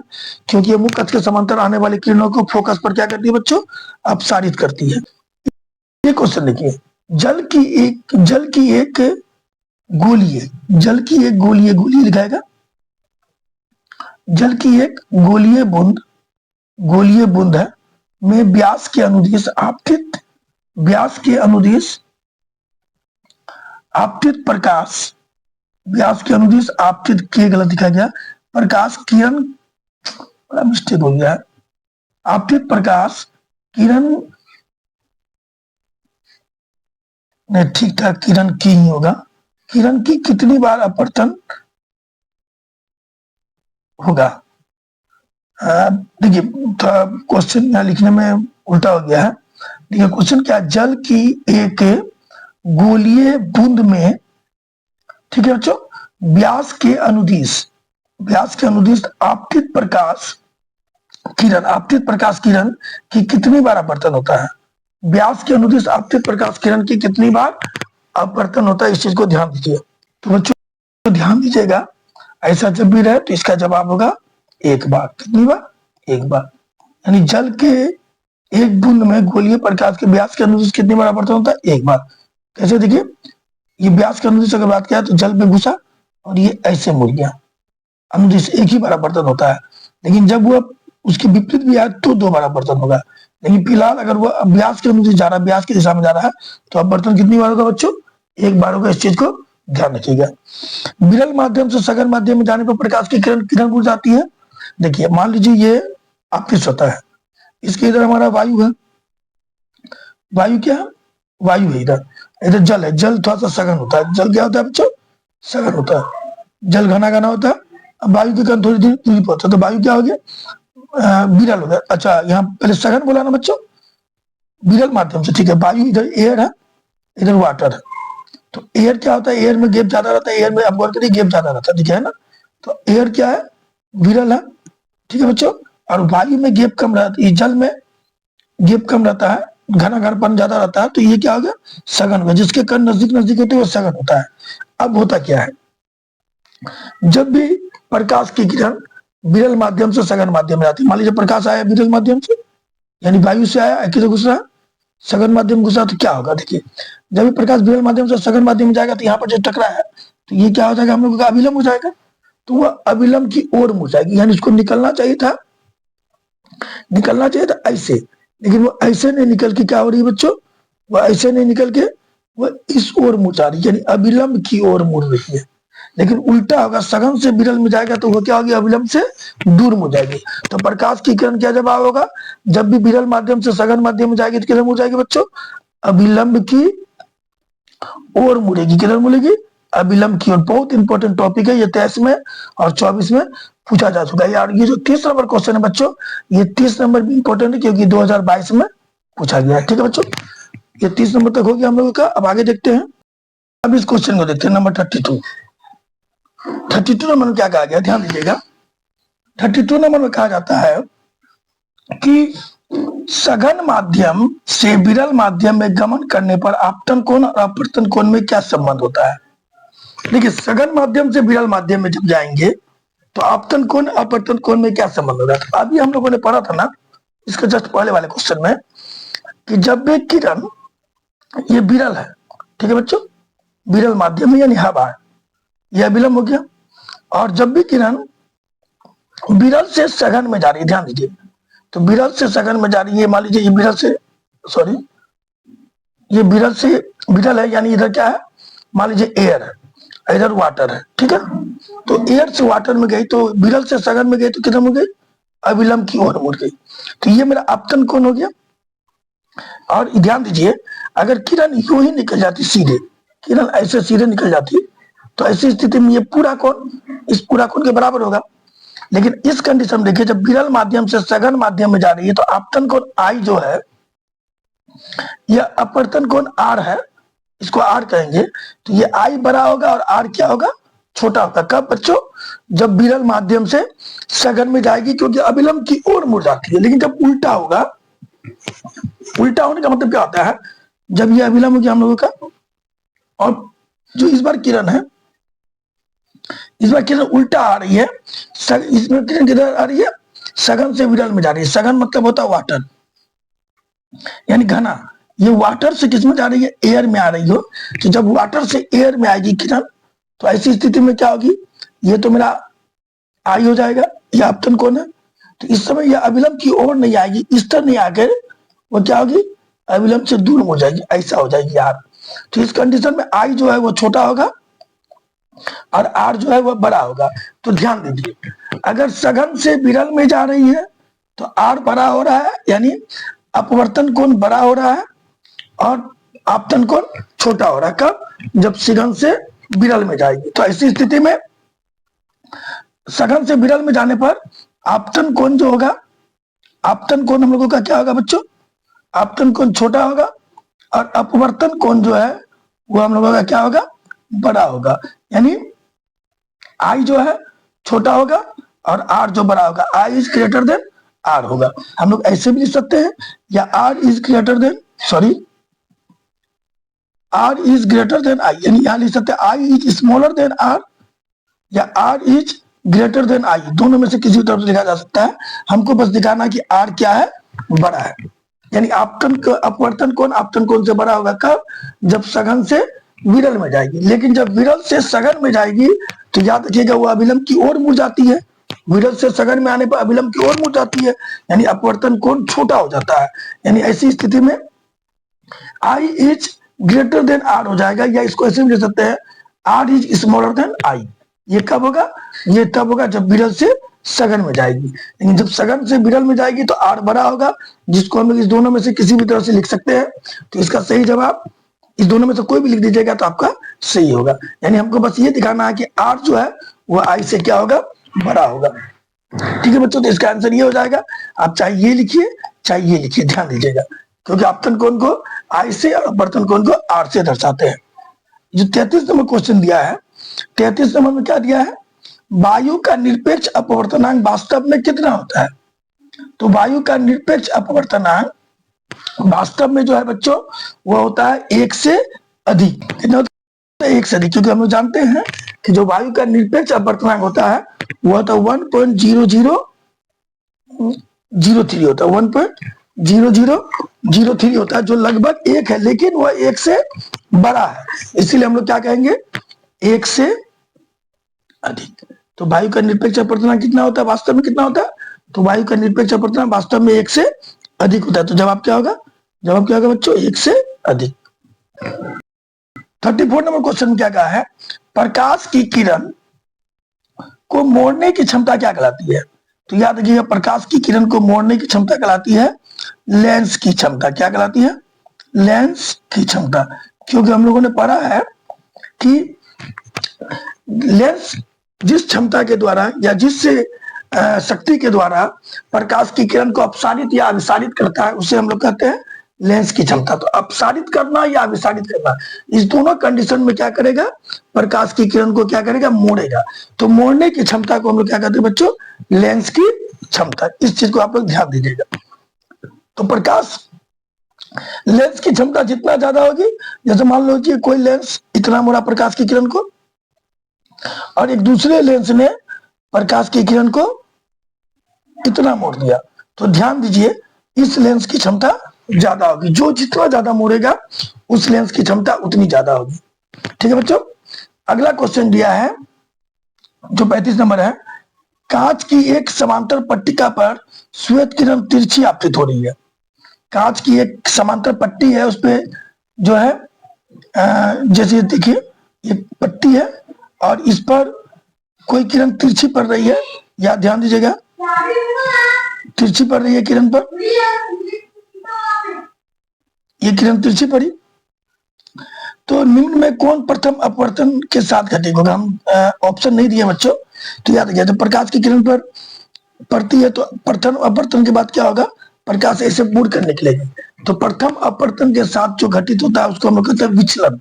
क्योंकि ये मुख्य अक्ष के समांतर आने वाली किरणों को फोकस पर क्या करती है बच्चों? अपसारित करती है। ये क्वेश्चन देखिए, जल की एक गोलीय, जल की एक गोलीय, गोलीय लिखाएगा, जल की एक गोलीय बूंद है में व्यास के अनुदिश आपतित, व्यास के अनुदिश आपतित प्रकाश, व्यास के अनुदिश आपतित के गलत लिखा गया, प्रकाश किरण, बड़ा मिस्टेक हो गया है, आपतित प्रकाश किरण, नहीं ठीक ठाक किरण की ही होगा, किरण की कितनी बार अपवर्तन होगा? देखिए क्वेश्चन यहाँ लिखने में उल्टा हो गया है। देखिए क्वेश्चन क्या, जल की एक गोलीय बूंद में, ठीक है बच्चों, व्यास के अनुदिश आपतित प्रकाश किरण, आपतित प्रकाश किरण की कितनी बार अपवर्तन होता है? व्यास के अनुदिश आपतित प्रकाश किरण की कितनी बार अपवर्तन होता है? इस चीज को ध्यान दीजिए। तो बच्चों ध्यान दीजिएगा, ऐसा जब भी रहे तो इसका जवाब होगा एक बार। कितनी बार? एक बार। यानी जल के एक बूंद में गोलीय प्रकाश के व्यास के अनुदिश कितनी बार अपवर्तन होता है? एक बार। कैसे? देखिए, ये व्यास के अनुदिश अगर बात किया तो जल में घुसा और ये ऐसे मुड़ गया, अनुदिश एक ही बार अपवर्तन होता है। लेकिन जब वो उसके विपरीत भी आए तो दो बार अपवर्तन होगा। लेकिन फिलहाल अगर वो व्यास के अनुदिश जा रहा है, व्यास की दिशा में जा रहा है, तो अपवर्तन कितनी बार होगा बच्चों? एक बार होगा। इस चीज को ध्यान रखिएगा। विरल माध्यम से सघन माध्यम में जाने पर प्रकाश की किरण उड़ जाती है। देखिए मान लीजिए ये आपकी सतह है, इसके इधर हमारा वायु है, वायु क्या है? वायु है, इधर इधर जल है, जल थोड़ा सा सघन होता है। जल क्या होता है बच्चों? सघन होता है। जल घना घना होता है, अब वायु के कारण थोड़ी दूरी पर होता है, तो वायु क्या हो गया? विरल हो गया। अच्छा यहाँ पहले सघन बोला ना बच्चों, विरल माध्यम से, ठीक है। वायु इधर एयर है, इधर वाटर है, तो एयर क्या होता है? एयर में गैप ज्यादा रहता है, एयर में आप गौर करिए गैप ज्यादा रहता है, ठीक है ना। तो एयर क्या है? विरल है, ठीक है बच्चों। और वायु में गैप कम रहता है, जल में गैप कम रहता है, घना घनपन ज्यादा रहता है, तो ये क्या हो गया? सघन हो गया। जिसके कण नजदीक नजदीक होते हैं वो सघन होता है। अब होता क्या है, जब भी प्रकाश की किरण विरल माध्यम से सघन माध्यम में आती है, मान लीजिए प्रकाश आया विरल माध्यम से, यानी वायु से आया, किधर घुस रहा है? सघन माध्यम घुसा, तो क्या होगा? देखिए जब भी प्रकाश विरल माध्यम से सघन माध्यम में जाएगा तो यहाँ पर जो टकरा है, तो ये क्या हो जाएगा? हम लोगों का अभिलंब हो जाएगा, तो वह अभिलंब की ओर मुड़ जाएगी, यानी इसको निकलना चाहिए था ऐसे, लेकिन वो ऐसे नहीं निकल के क्या हो रही है बच्चों? वो ऐसे नहीं निकल के वो इस ओर मुड़ जा रही है, यानी अभिलंब की ओर मुड़ रही है। लेकिन उल्टा होगा, सघन से विरल में जाएगा तो वो क्या होगी, अविलंब से दूर में जाएगी। तो प्रकाश की किरण क्या जवाब होगा, जब भी विरल माध्यम से सघन माध्यम में जाएगी तो किधर मुड़ जाएगी बच्चों, अविलंब की ओर मुड़ेगी। किधर मुड़ेगी, अविलंब की ओर। बहुत इंपॉर्टेंट टॉपिक है ये, 23 में और 24 में पूछा जा चुका है यार। ये जो 30 नंबर क्वेश्चन है बच्चों, ये 30 नंबर भी इंपॉर्टेंट है क्योंकि 2022 में पूछा गया है। ठीक है बच्चों, ये 30 नंबर तक हो गया हम लोगों का। अब आगे देखते हैं, अब इस क्वेश्चन को देखते हैं, नंबर 32। 32 नंबर में क्या कहा गया, ध्यान दीजिएगा। 32 नंबर में कहा जाता है कि सघन माध्यम से विरल माध्यम में गमन करने पर आपतन कोण और अपवर्तन कोण में क्या संबंध होता है। देखिए, सघन माध्यम से विरल माध्यम में जब जाएंगे तो आपतन कोण अपवर्तन कोण में क्या संबंध होता है। तो अभी हम लोगों ने पढ़ा था ना, इसके जस्ट पहले वाले क्वेश्चन में, कि जब भी किरण, ये विरल है, ठीक है बच्चों, विरल माध्यम में यानी हवा है, यह विलंब हो गया। और जब भी किरण विरल से सघन में जा रही है, ध्यान दीजिए, तो विरल से सघन में जा रही है, मान लीजिए ये विरल से, सॉरी, ये विरल से, विरल है यानी इधर क्या है, मान लीजिए एयर है, इधर वाटर है, ठीक है। तो एयर से वाटर में गई तो विरल से सघन में गई तो किधर मुड़ गई, अविलंब की ओर मुड़ गई। तो ये मेरा आपतन कोण हो गया। और ध्यान दीजिए, अगर किरण यूं ही निकल जाती सीधे, किरण ऐसे सीधे निकल जाती, तो ऐसी स्थिति में ये पूरा कोण इस पूरा कोण के बराबर होगा। लेकिन इस कंडीशन में देखिए, जब विरल माध्यम से सघन माध्यम में जा रही है तो आपतन कोण आई जो है, यह अपवर्तन कोण आर है, इसको आर कहेंगे। तो ये आई बड़ा होगा और आर क्या होगा, छोटा होगा। कब बच्चों, जब विरल माध्यम से सघन में जाएगी, क्योंकि अविलंब की ओर मुड़ जाती है। लेकिन जब उल्टा होगा, उल्टा होने का मतलब क्या होता है, जब ये अविलंब हो गया हम लोगों का, और जो इस बार किरण है, इस बार किरण उल्टा आ रही है, इसमें किरण किधर आ रही है, सघन से विरल में जा रही है। सघन मतलब होता है वाटर, यानी घना। ये वाटर से किस में जा रही है, एयर में आ रही हो। कि जब वाटर से एयर में आएगी किरण, तो ऐसी स्थिति में क्या होगी, ये तो मेरा आई हो जाएगा, ये आपतन कोण है। तो इस समय यह अविलंब की ओर नहीं आएगी, इस तरह नहीं आकर वो क्या होगी, अविलंब से दूर हो जाएगी, ऐसा हो जाएगी यार। तो इस कंडीशन में आई जो है वो छोटा होगा और आर जो है वो बड़ा होगा। तो ध्यान दीजिए, अगर सघन से विरल में जा रही है तो आर बड़ा हो रहा है, यानी अपवर्तन कोण बड़ा हो रहा है और आपतन कोण छोटा हो रहा है। कब, जब सघन से विरल में जाएगी। तो ऐसी स्थिति में सघन से विरल में जाने पर आपतन कोण जो होगा, आपतन कोण हम लोगों का क्या होगा बच्चों, आपतन कोण छोटा होगा और अपवर्तन कोण जो है वो हम लोगों का क्या होगा, बड़ा होगा। यानी आई जो है छोटा होगा और आर जो बड़ा होगा, I is greater than R होगा। हम लोग ऐसे भी लिख सकते हैं, या R is greater than, sorry, R is greater than I, यानी यहां लिख सकते हैं I is smaller than R, या R is greater than I. दोनों में से किसी तरफ से लिखा जा सकता है। हमको बस दिखाना कि आर क्या है, बड़ा है। यानी अपवर्तन कोण आपतन कोण से बड़ा होगा। कब, जब सघन से विरल में जाएगी। लेकिन जब विरल से सघन में जाएगी तो याद रखिएगा वो अविलंब की ओर मुड़ जाती है। विरल से सघन में आने पर अविलंब की ओर मुड़ जाती है, यानी अपवर्तन कोण छोटा हो जाता है। यानी ऐसी स्थिति में I is greater than R हो जाएगा, या इसको ऐसे भी लिख सकते हैं, R is smaller than I. ये कब होगा, ये तब होगा जब विरल से सघन में जाएगी। लेकिन जब सघन से विरल में जाएगी तो आर बड़ा होगा, जिसको हम लोग इस दोनों में से किसी भी तरह से लिख सकते हैं। तो इसका सही जवाब, इस दोनों में से कोई भी लिख दीजिएगा तो आपका सही होगा। यानी हमको बस ये दिखाना है कि आर जो है वो आई से क्या होगा, बड़ा होगा। ठीक है बच्चों, तो इसका आंसर ये हो जाएगा। आप चाहे ये लिखिए चाहे ये लिखिए, ध्यान दीजिएगा, क्योंकि आपतन कोण को आई से और अपवर्तन कोण को आर से दर्शाते हैं। जो 33 नंबर क्वेश्चन दिया है, 33 नंबर में क्या दिया है, वायु का निरपेक्ष अपवर्तनांक वास्तव में कितना होता है। तो वायु का निरपेक्ष अपवर्तनांक वास्तव में जो है बच्चों वो होता है 1 से अधिक। कितना होता है, 1 से अधिक। क्योंकि हम लोग जानते हैं कि जो वायु का निरपेक्ष अपवर्तनांक होता है वो होता है 1.0003 होता है, 1.0003 होता है, जो लगभग 1 है, लेकिन वह 1 से बड़ा है। इसीलिए हम लोग क्या कहेंगे, 1 से अधिक। तो वायु का निरपेक्ष अपवर्तनांक कितना होता है, वास्तव में कितना होता है, तो वायु का निरपेक्ष अपवर्तनांक वास्तव में 1 से अधिक होता है। तो जवाब क्या होगा, जवाब क्या होगा बच्चों, 1 से अधिक। 34 नंबर क्वेश्चन क्या कहा है, प्रकाश की किरण को मोड़ने की क्षमता क्या कहलाती है? तो याद रखिएगा, प्रकाश की किरण को मोड़ने की क्षमता कहलाती है लेंस की क्षमता। क्या कहलाती है? लेंस की क्षमता। क्योंकि हम लोगों ने पढ़ा है कि लेंस जिस क्षमता के द्वारा या जिस शक्ति के द्वारा प्रकाश की किरण को अपसारित या अभिसारित करता है, उसे हम लोग कहते हैं लेंस की क्षमता। तो अपसारित करना या अभिसारित करना, इस दोनों कंडीशन में क्या करेगा, प्रकाश की किरण को क्या करेगा, मोड़ेगा। तो मोड़ने की क्षमता को हम लोग क्या कहते हैं बच्चों, लेंस की क्षमता। इस चीज को आप लोग ध्यान दीजिएगा। तो प्रकाश लेंस की क्षमता जितना ज्यादा होगी, जैसे मान लो कि कोई लेंस इतना मोड़ा प्रकाश की किरण को, और एक दूसरे लेंस ने प्रकाश की किरण को इतना मोड़ दिया, तो ध्यान दीजिए इस लेंस की क्षमता ज्यादा होगी। जो जितना ज्यादा मोड़ेगा उस लेंस की क्षमता उतनी ज्यादा होगी। ठीक है बच्चों, अगला क्वेश्चन दिया है जो 35 नंबर है, कांच की एक समांतर पट्टिका पर श्वेत किरण तिरछी आपतित हो रही है। कांच की एक समांतर पट्टी है, उसपे जो है जैसे देखिए ये पट्टी है और इस पर कोई किरण तिरछी पड़ रही है, या ध्यान दीजिएगा तिरछी पड़ रही है किरण पर, ये किरण तिरछी पड़ी। तो निम्न में कौन प्रथम अपवर्तन के साथ घटेगा? हम ऑप्शन नहीं दिए बच्चों, तो याद रखिए, जब प्रकाश की किरण पर पड़ती है तो प्रथम अपवर्तन के बाद क्या होगा, प्रकाश ऐसे मुड़ कर निकलेगी। तो प्रथम अपवर्तन के साथ जो घटित होता है उसको हम लोग कहते हैं विचलन।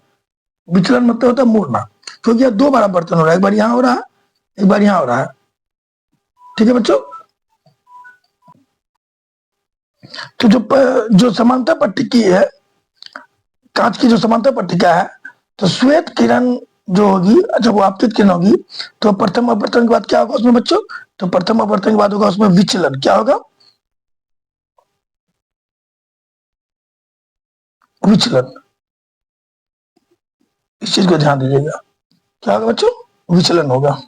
विचलन मतलब होता है मुड़ना, क्योंकि यह दो बार अपवर्तन हो रहा है, एक बार यहाँ हो रहा है, एक बार यहाँ हो रहा है। ठीक है बच्चों, तो जो समांतर पट्टिकी है, कांच की जो समांतर पट्टिका है, तो श्वेत किरण जो होगी, जब वो आपतित किरण होगी, तो प्रथम अपवर्तन के बाद क्या होगा उसमें बच्चों, तो प्रथम अपवर्तन के बाद होगा उसमें विचलन। क्या होगा? विचलन। इस चीज को ध्यान दीजिएगा, क्या होगा बच्चों, विचलन होगा।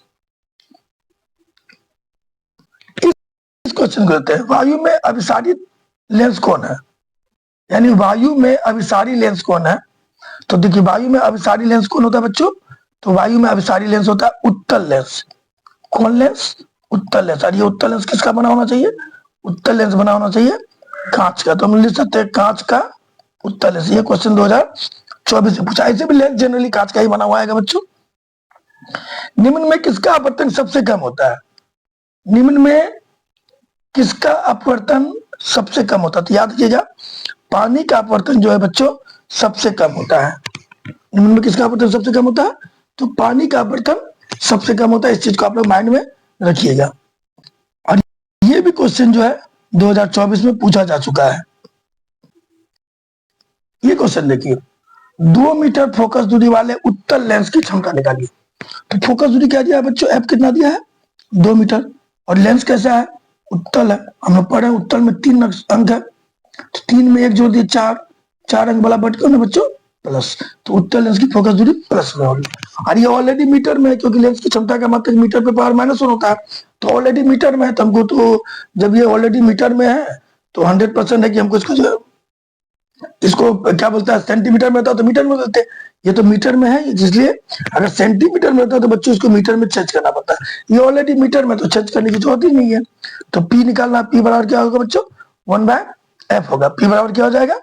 इस क्वेश्चन को लेते हैं, वायु में अभिसारित लेंस कौन है? यानी वायु में अभिसारी लेंस कौन है? तो देखिए, वायु में अभिसारी लेंस कौन होता है बच्चों? तो वायु में अभिसारी लेंस होता है उत्तल लेंस। कौन लेंस? उत्तल लेंस। और ये उत्तल लेंस किसका बना होना चाहिए? उत्तल लेंस बना होना चाहिए कांच का। तो हम लिख सकते हैं कांच का उत्तल लेंस। ये क्वेश्चन 2024 में पूछा। ऐसे भी लेंस जनरली कांच का ही बना हुआ है बच्चों। निम्न में किसका अपवर्तन सबसे कम होता है? निम्न में किसका अपवर्तन सबसे कम होता है? तो याद रखिएगा, पानी का अपवर्तन जो है बच्चों सबसे कम होता है। निम्न में किसका अपवर्तन सबसे कम होता है? तो पानी का अपवर्तन सबसे कम होता है। इस चीज को आप लोग माइंड में रखिएगा। और ये भी क्वेश्चन जो है 2024 में पूछा जा चुका है। ये क्वेश्चन देखिए, 2 मीटर फोकस दूरी वाले उत्तल लेंस की क्षमता निकालिए। तो फोकस दूरी क्या दिया है बच्चों? एफ कितना दिया है? 2 मीटर। और लेंस कैसा है? उत्तल है। हम लोग पढ़े उत्तल में 3 अंक है, तो 3 में 1 जोड़ दिए 4, 4 अंक वाला बट क्यों ना बच्चों प्लस। तो उत्तल लेंस की फोकस दूरी प्लस में होगी। और ये ऑलरेडी मीटर में है, क्योंकि लेंस की क्षमता का मतलब मीटर पे पावर -1 होता है, तो ऑलरेडी मीटर में है। तो हमको तो जब ये ऑलरेडी मीटर में है तो 100% है कि हमको इसको क्या बोलता है, सेंटीमीटर में होता तो मीटर में बोलते। ये तो मीटर में है, इसलिए अगर सेंटीमीटर में होता तो बच्चों इसको मीटर में चेंज करना पड़ता है। ये ऑलरेडी मीटर में, तो चेंज करने की जरूरत ही नहीं है। तो पी निकालना, पी बराबर क्या होगा बच्चों? 1/f होगा। पी बराबर क्या हो जाएगा?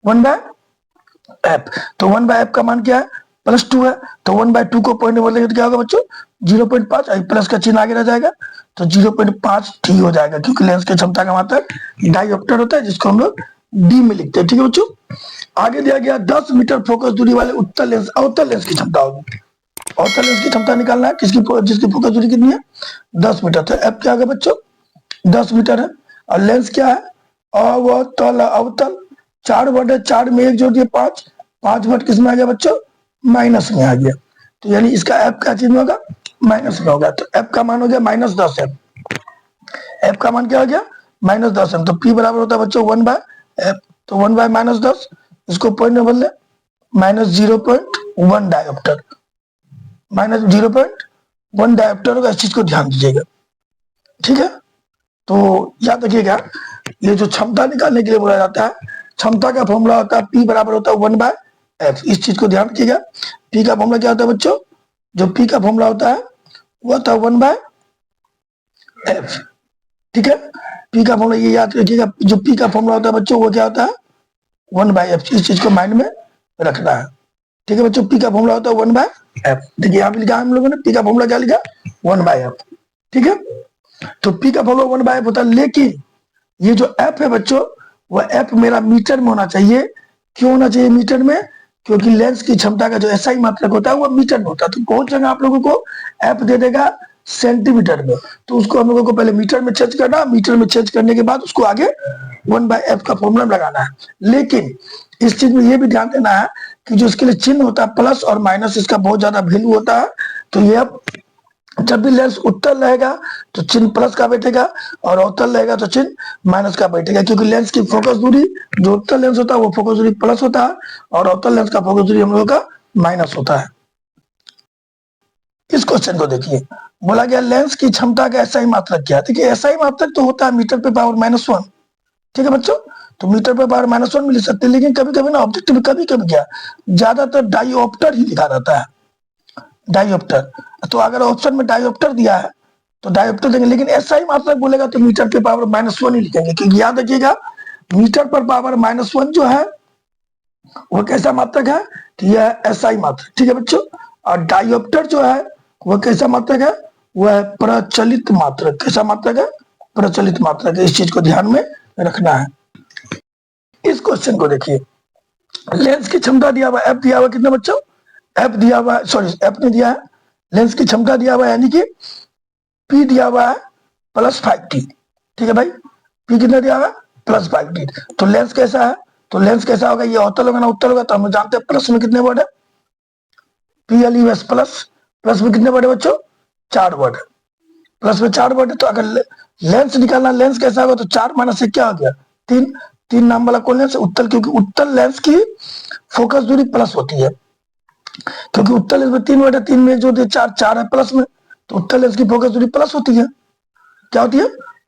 1/f। तो 1/f का मान क्या है? +2 है। तो 1/2 को पॉइंट में बदलेंगे तो क्या होगा बच्चों? 0.5। प्लस का चिन्ह आगे रह जाएगा, तो 0.5 टी हो जाएगा, क्योंकि लेंस की क्षमता का मात्रक डायोप्टर होता है, जिसको हम लोग डी में लिखते हैं। ठीक है बच्चों, आगे दिया गया 10 मीटर फोकस दूरी वाले उत्तल लेंस, अवतल लेंस की क्षमता होगी। अवतल लेंस की क्षमता निकालना है, जिसकी फोकस दूरी कितनी है? 10 मीटर। तो एफ क्या होगा बच्चों? 10 मीटर है। और लेंस क्या है? अवतल। अवतल 4 बट है, 4 में 1 जोड़ दिए 5, 5 बट किस में आ गया बच्चों? माइनस में आ गया। तो यानी इसका एफ का चिन्ह होगा माइनस में होगा। तो एफ का मान हो गया -10 एम। एफ का मान क्या हो गया? -10 एम। तो पी बराबर होता है बच्चों 1/f। तो 1/-10, इसको पॉइंट में बदले, -0.1 डायोप्टर। -0.1 डायोप्टर होगा। इस चीज को ध्यान दीजिएगा। ठीक है, तो याद रखिएगा, ये जो क्षमता निकालने के लिए बोला जाता है, क्षमता का फॉर्मूला होता है P बराबर होता है 1/f। एफ। इस चीज को ध्यान रखिएगा। पी का फॉर्मूला क्या होता है बच्चों? जो पी का फॉर्मूला होता है वो होता है 1/f। ठीक है, पी का फॉर्मूला ये याद रखिएगा, जो पी का फॉर्मूला होता है बच्चों वो क्या होता है? 1/f। इस चीज को माइंड में रखना है। ठीक है बच्चों, पी का फॉर्मूला होता है 1/f। देखिए यहाँ पे लिखा हम लोगों ने, पी का फॉर्मूला क्या लिखा? 1/f। ठीक है, तो पी का फॉर्मूला 1/f होता है, लेकिन ये जो एफ है बच्चों, वह एफ मेरा मीटर में होना चाहिए। क्यों होना चाहिए मीटर में? क्योंकि लेंस की क्षमता का जो एसआई मात्रक होता है वो मीटर में होता है। तो कौन जगह आप लोगों को एफ दे देगा? सेंटीमीटर में। तो उसको हम लोगों को पहले मीटर में चेंज करना, मीटर में चेंज करने के बाद उसको आगे 1/f का फॉर्मूला लगाना है। लेकिन इस चीज में ये भी ध्यान देना है कि जो इसके लिए चिन्ह होता है प्लस और माइनस, इसका बहुत ज्यादा वैल्यू होता है। तो ये जब भी लेंस उत्तल रहेगा तो चिन्ह प्लस का बैठेगा, और अवतल रहेगा तो चिन्ह माइनस का बैठेगा। क्योंकि लेंस की फोकस दूरी, जो उत्तल लेंस होता है वो फोकस दूरी प्लस होता है, और अवतल लेंस का फोकस दूरी हम लोगों का माइनस होता है। इस क्वेश्चन को देखिए, बोला गया लेंस की क्षमता का एसआई मात्रक क्या है? देखिए एसआई मात्रक तो होता है मीटर पे पावर -1। ठीक है बच्चों, तो मीटर पे पावर -1 मिल सकते हैं, लेकिन कभी कभी ना ऑब्जेक्टिव में कभी कभी क्या, ज्यादातर डायोप्टर ही लिखा रहता है, डायोप्टर। तो अगर ऑप्शन में डायोप्टर दिया है तो डायोप्टर देंगे, लेकिन एसआई मात्रक बोलेगा तो मीटर पे पावर -1 ही लिखेंगे। क्योंकि याद रखिएगा, मीटर पर पावर -1 जो है वो कैसा मात्रक है? कि यह एसआई मात्रक। ठीक है बच्चों, और डायोप्टर जो है वह कैसा मात्रक है? वह है प्रचलित मात्रक। कैसा मात्रक है? प्रचलित मात्रक है। इस चीज को ध्यान में रखना है। इस क्वेश्चन को देखिए, लेंस की क्षमता दिया हुआ, एफ दिया हुआ कितना बच्चों? एफ दिया हुआ, सॉरी एफ ने दिया है, लेंस की क्षमता दिया हुआ है, यानी कि पी दिया हुआ है +5t। ठीक है भाई, पी कितना दिया हुआ है? +5t। तो लेंस कैसा है? तो लेंस कैसा होगा? ये अवतल होगा ना उत्तल होगा? तो हम जानते हैं प्लस में कितने वर्ड है? PLUS प्लस, प्लस में कितने वर्ड है बच्चों? 4 वर्ड। प्लस में 4 वर्ड है, तो अगर लेंस निकालना, लेंस कैसा होगा? तो 4 - 1 क्या हो गया? 3। 3 नाम वाला कौन लेंस? उत्तल। क्योंकि उत्तल लेंस की फोकस दूरी प्लस होती है। क्योंकि उत्तल लेंस में 3 वर्ड है, 3 में जो 4, 4 है प्लस में, तो उत्तल लेंस की फोकस दूरी प्लस होती है। क्या होती है?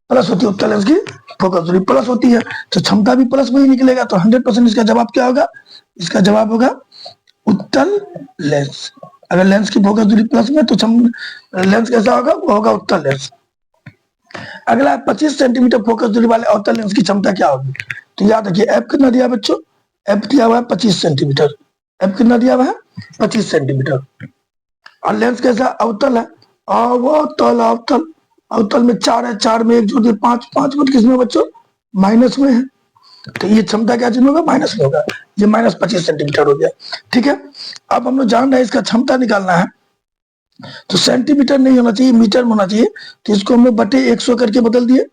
प्लस होती है। उत्तल लेंस की फोकस दूरी प्लस होती है, तो क्षमता भी प्लस में ही निकलेगा। तो 100% इसका जवाब क्या होगा? इसका जवाब होगा उत्तल लेंस। अगर लेंस की फोकस दूरी प्लस में, तो लेंस कैसा होगा? वो होगा उत्तल लेंस। अगला 25 सेंटीमीटर फोकस दूरी वाले अवतल लेंस की क्षमता क्या होगी? तो याद रखिए, एफ कितना दिया बच्चों? एफ दिया हुआ है 25 सेंटीमीटर। एफ कितना दिया हुआ है? 25 सेंटीमीटर। और लेंस कैसा? अवतल है। अवतल, अवतल, अवतल में 4 है, 4 में 1 जोड़ दिए 5, 5 में किसमें बच्चों? माइनस में है। तो ये क्षमता क्या चीज होगा? माइनस में होगा। ये -25 सेंटीमीटर हो गया। ठीक है, अब हम लोग जान रहे हैं इसका क्षमता निकालना है, तो सेंटीमीटर नहीं होना चाहिए, मीटर में होना चाहिए। तो इसको हमने /100 करके बदल दिए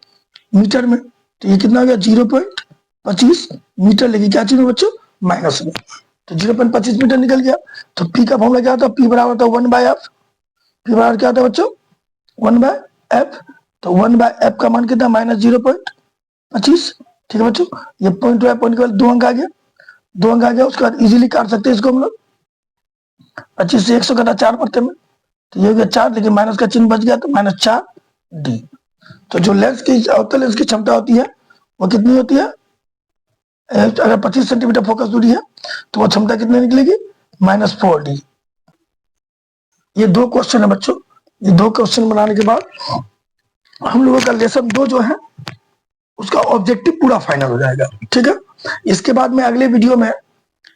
मीटर में। तो ये कितना हो गया? 0.25 मीटर। लेकिन क्या चीज में बच्चों? माइनस में। तो 0.25 मीटर निकल गया। तो पी का फॉर्मूला क्या होता है? पी बराबर होता है 1/f। पी बराबर क्या होता है बच्चों? 1/f। तो 1/f का मान कितना? -0.25। ठीक है बच्चों, ये पॉइंट है, पॉइंट के बाद 2 अंक आ गया, 2 अंक आ गया। उसके बाद इजीली काट सकते हैं इसको हम लोग। 25 से 100 कटा 4 पड़ते में, तो ये हो गया 4, लेकिन माइनस का चिन्ह बच गया, तो -4d। तो जो लेंस की, अवतल लेंस की क्षमता होती है वो कितनी होती है? अगर 25 सेंटीमीटर फोकस दूरी है तो वो क्षमता कितनी निकलेगी? -4d। ये 2 क्वेश्चन है बच्चों। ये 2 क्वेश्चन बनाने के बाद हम लोगों का लेसन 2 जो है उसका ऑब्जेक्टिव पूरा फाइनल हो जाएगा। ठीक है, इसके बाद में अगले वीडियो में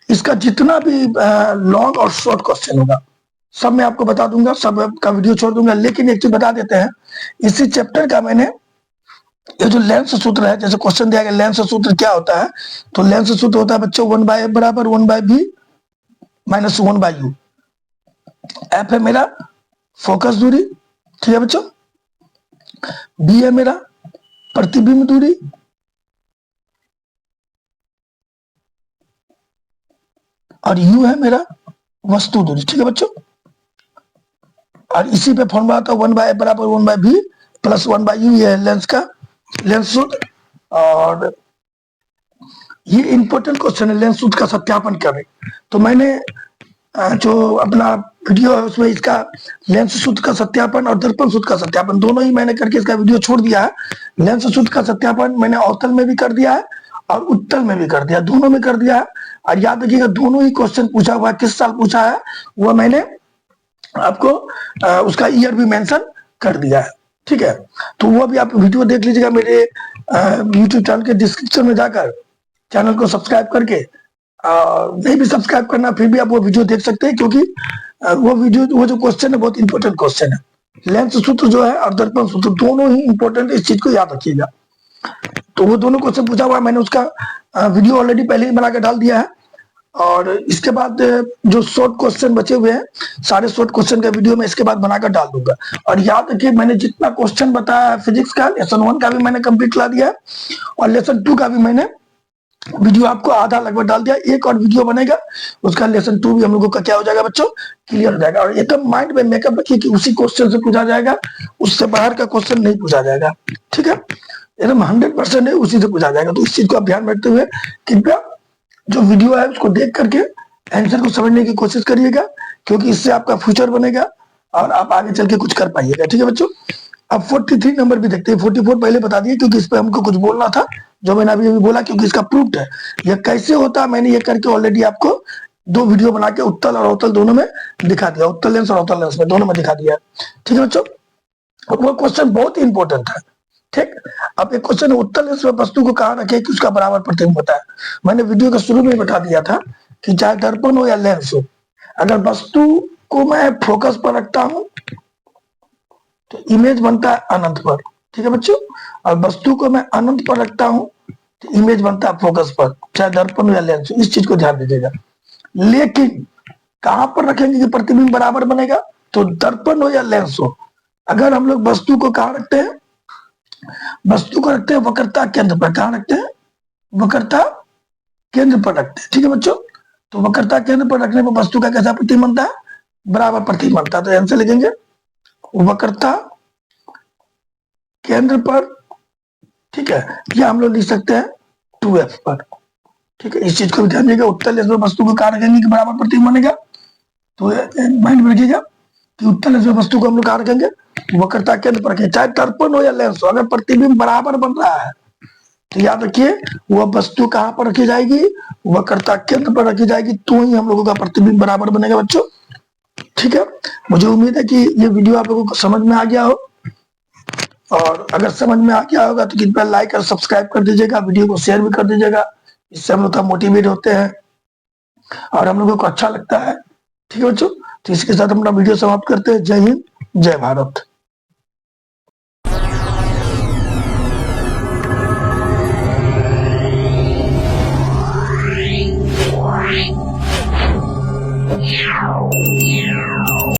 इसका जितना भी लॉन्ग और शॉर्ट क्वेश्चन होगा सब मैं आपको बता दूंगा, सब का वीडियो छोड़ दूंगा। लेकिन एक चीज बता देते हैं, इसी चैप्टर का मैंने ये जो लेंस सूत्र है, जैसे क्वेश्चन दिया गया लेंस सूत्र क्या होता है, तो लेंस सूत्र होता है बच्चों 1/f बराबर 1/b - 1/u। एफ है मेरा फोकस दूरी, ठीक है बच्चों। बी है मेरा प्रतिबिंब दूरी, और यू है मेरा वस्तु दूरी। ठीक है बच्चों, और इसी पे फॉर्मूला आता है 1/f बराबर 1/b + 1/u। ये लेंस का लेंस सूत्र। और ये इंपॉर्टेंट क्वेश्चन है, लेंस सूत्र का सत्यापन करें। तो मैंने जो अपना वीडियो है उसमें इसका लेंस सूत्र का सत्यापन और दर्पण सूत्र का सत्यापन दोनों ही मैंने करके इसका वीडियो छोड़ दिया है। लेंस सूत्र का सत्यापन मैंने अवतल में भी कर दिया है, और उत्तल में भी कर दिया, दोनों में कर दिया है। और याद रखिएगा दोनों ही क्वेश्चन पूछा हुआ है, किस साल पूछा है वो मैंने आपको उसका ईयर भी मेंशन कर दिया है। ठीक है, तो वो भी आप वीडियो देख लीजिएगा मेरे यूट्यूब चैनल के डिस्क्रिप्शन में जाकर, चैनल को सब्सक्राइब करके। नहीं भी सब्सक्राइब करना फिर भी आप वो वीडियो देख सकते हैं, क्योंकि वो जो क्वेश्चन है बहुत इंपॉर्टेंट क्वेश्चन है। लेंस सूत्र जो है और दर्पण सूत्र दोनों ही इंपॉर्टेंट है, इस चीज को याद रखिएगा। तो वो दोनों क्वेश्चन पूछा हुआ है, मैंने उसका वीडियो ऑलरेडी पहले ही बना के डाल दिया है। और इसके बाद जो शॉर्ट क्वेश्चन बचे हुए हैं, सारे शॉर्ट क्वेश्चन का वीडियो मैं इसके बाद बनाकर डाल दूंगा। और याद रखिए मैंने जितना क्वेश्चन बताया है फिजिक्स का, लेसन 1 का भी मैंने कंप्लीट करा दिया है, और लेसन 2 का भी मैंने वीडियो आपको आधा लगभग डाल दिया। एक और वीडियो बनेगा, उसका लेसन 2 भी हम लोगों का क्या हो जाएगा बच्चों, क्लियर हो जाएगा। और एकदम माइंड में मेकअप रखिए कि उसी क्वेश्चन से पूछा जाएगा, उससे बाहर का क्वेश्चन नहीं पूछा जाएगा। ठीक है, एकदम 100% है, उसी से पूछा जाएगा। तो इस चीज को आप ध्यान रखते हुए कृपया जो वीडियो है उसको देख करके आंसर को समझने की कोशिश करिएगा, क्योंकि इससे आपका फ्यूचर बनेगा और आप आगे चल के कुछ कर पाइएगा। ठीक है बच्चों, अब 43 नंबर भी देखते हैं। 44 पहले बता दिए क्योंकि इस पे हमको कुछ बोलना था, जो मैंने अभी बोला, क्योंकि इसका प्रूफ है। यह कैसे होता है मैंने ये करके ऑलरेडी आपको 2 वीडियो बना के उत्तल और अवतल दोनों में दिखा दिया, उत्तल लेंस और अवतल लेंस में दोनों में दिखा दिया। ठीक है बच्चों, वो क्वेश्चन बहुत ही इंपॉर्टेंट है। ठीक, अब एक क्वेश्चन उत्तल लेंस में वस्तु को कहाँ रखे कि उसका बराबर प्रतिबिंब होता है। मैंने वीडियो के शुरू में बता दिया था कि चाहे दर्पण हो या लेंस हो, अगर वस्तु को मैं फोकस पर रखता हूं तो इमेज बनता है अनंत पर। ठीक है बच्चों, और वस्तु को मैं अनंत पर रखता हूं तो इमेज बनता है फोकस पर, चाहे दर्पण हो या लेंस हो। इस चीज को ध्यान दीजिएगा। लेकिन कहां पर रखेंगे कि प्रतिबिंब बराबर बनेगा, तो दर्पण हो या लेंस हो, अगर हम लोग वस्तु को कहां रखते हैं, वस्तु को रखते हैं वक्रता केंद्र पर। कहां रखते हैं, वक्रता केंद्र पर रखते हैं। ठीक है बच्चों, तो वक्रता केंद्र पर रखने पर वस्तु का कैसा प्रतिबिंब बनता है, बराबर प्रतिबिंब बनता है। तो आंसर लिखेंगे वक्रता केंद्र पर। ठीक है, या हम लोग लिख सकते हैं 2f पर। ठीक है, इस चीज को ध्यान दीजिएगा। उत्तल लेंस में वस्तु को कहां रखेंगे कि बराबर प्रतिबिंब बनेगा, तो माइंड में रखिएगा कि उत्तल लेंस में वस्तु को हम लोग कहां रखेंगे, वक्रता केंद्र पर रखेंगे। चाहे दर्पण हो या लेंस हो, अगर प्रतिबिंब बराबर बन रहा है तो याद रखिए वह वस्तु कहां पर रखी जाएगी, वक्रता केंद्र पर रखी जाएगी, तो ही हम लोगों का प्रतिबिंब बराबर बनेगा बच्चों। ठीक है, मुझे उम्मीद है कि ये वीडियो आप लोगों को समझ में आ गया हो, और अगर समझ में आ गया होगा तो कृपया लाइक और सब्सक्राइब कर दीजिएगा, वीडियो को शेयर भी कर दीजिएगा। इससे हम लोग मोटिवेट होते हैं और हम लोगों को अच्छा लगता है। ठीक है बच्चों, तो इसके साथ हम अपना वीडियो समाप्त करते हैं। जय हिंद, जय भारत।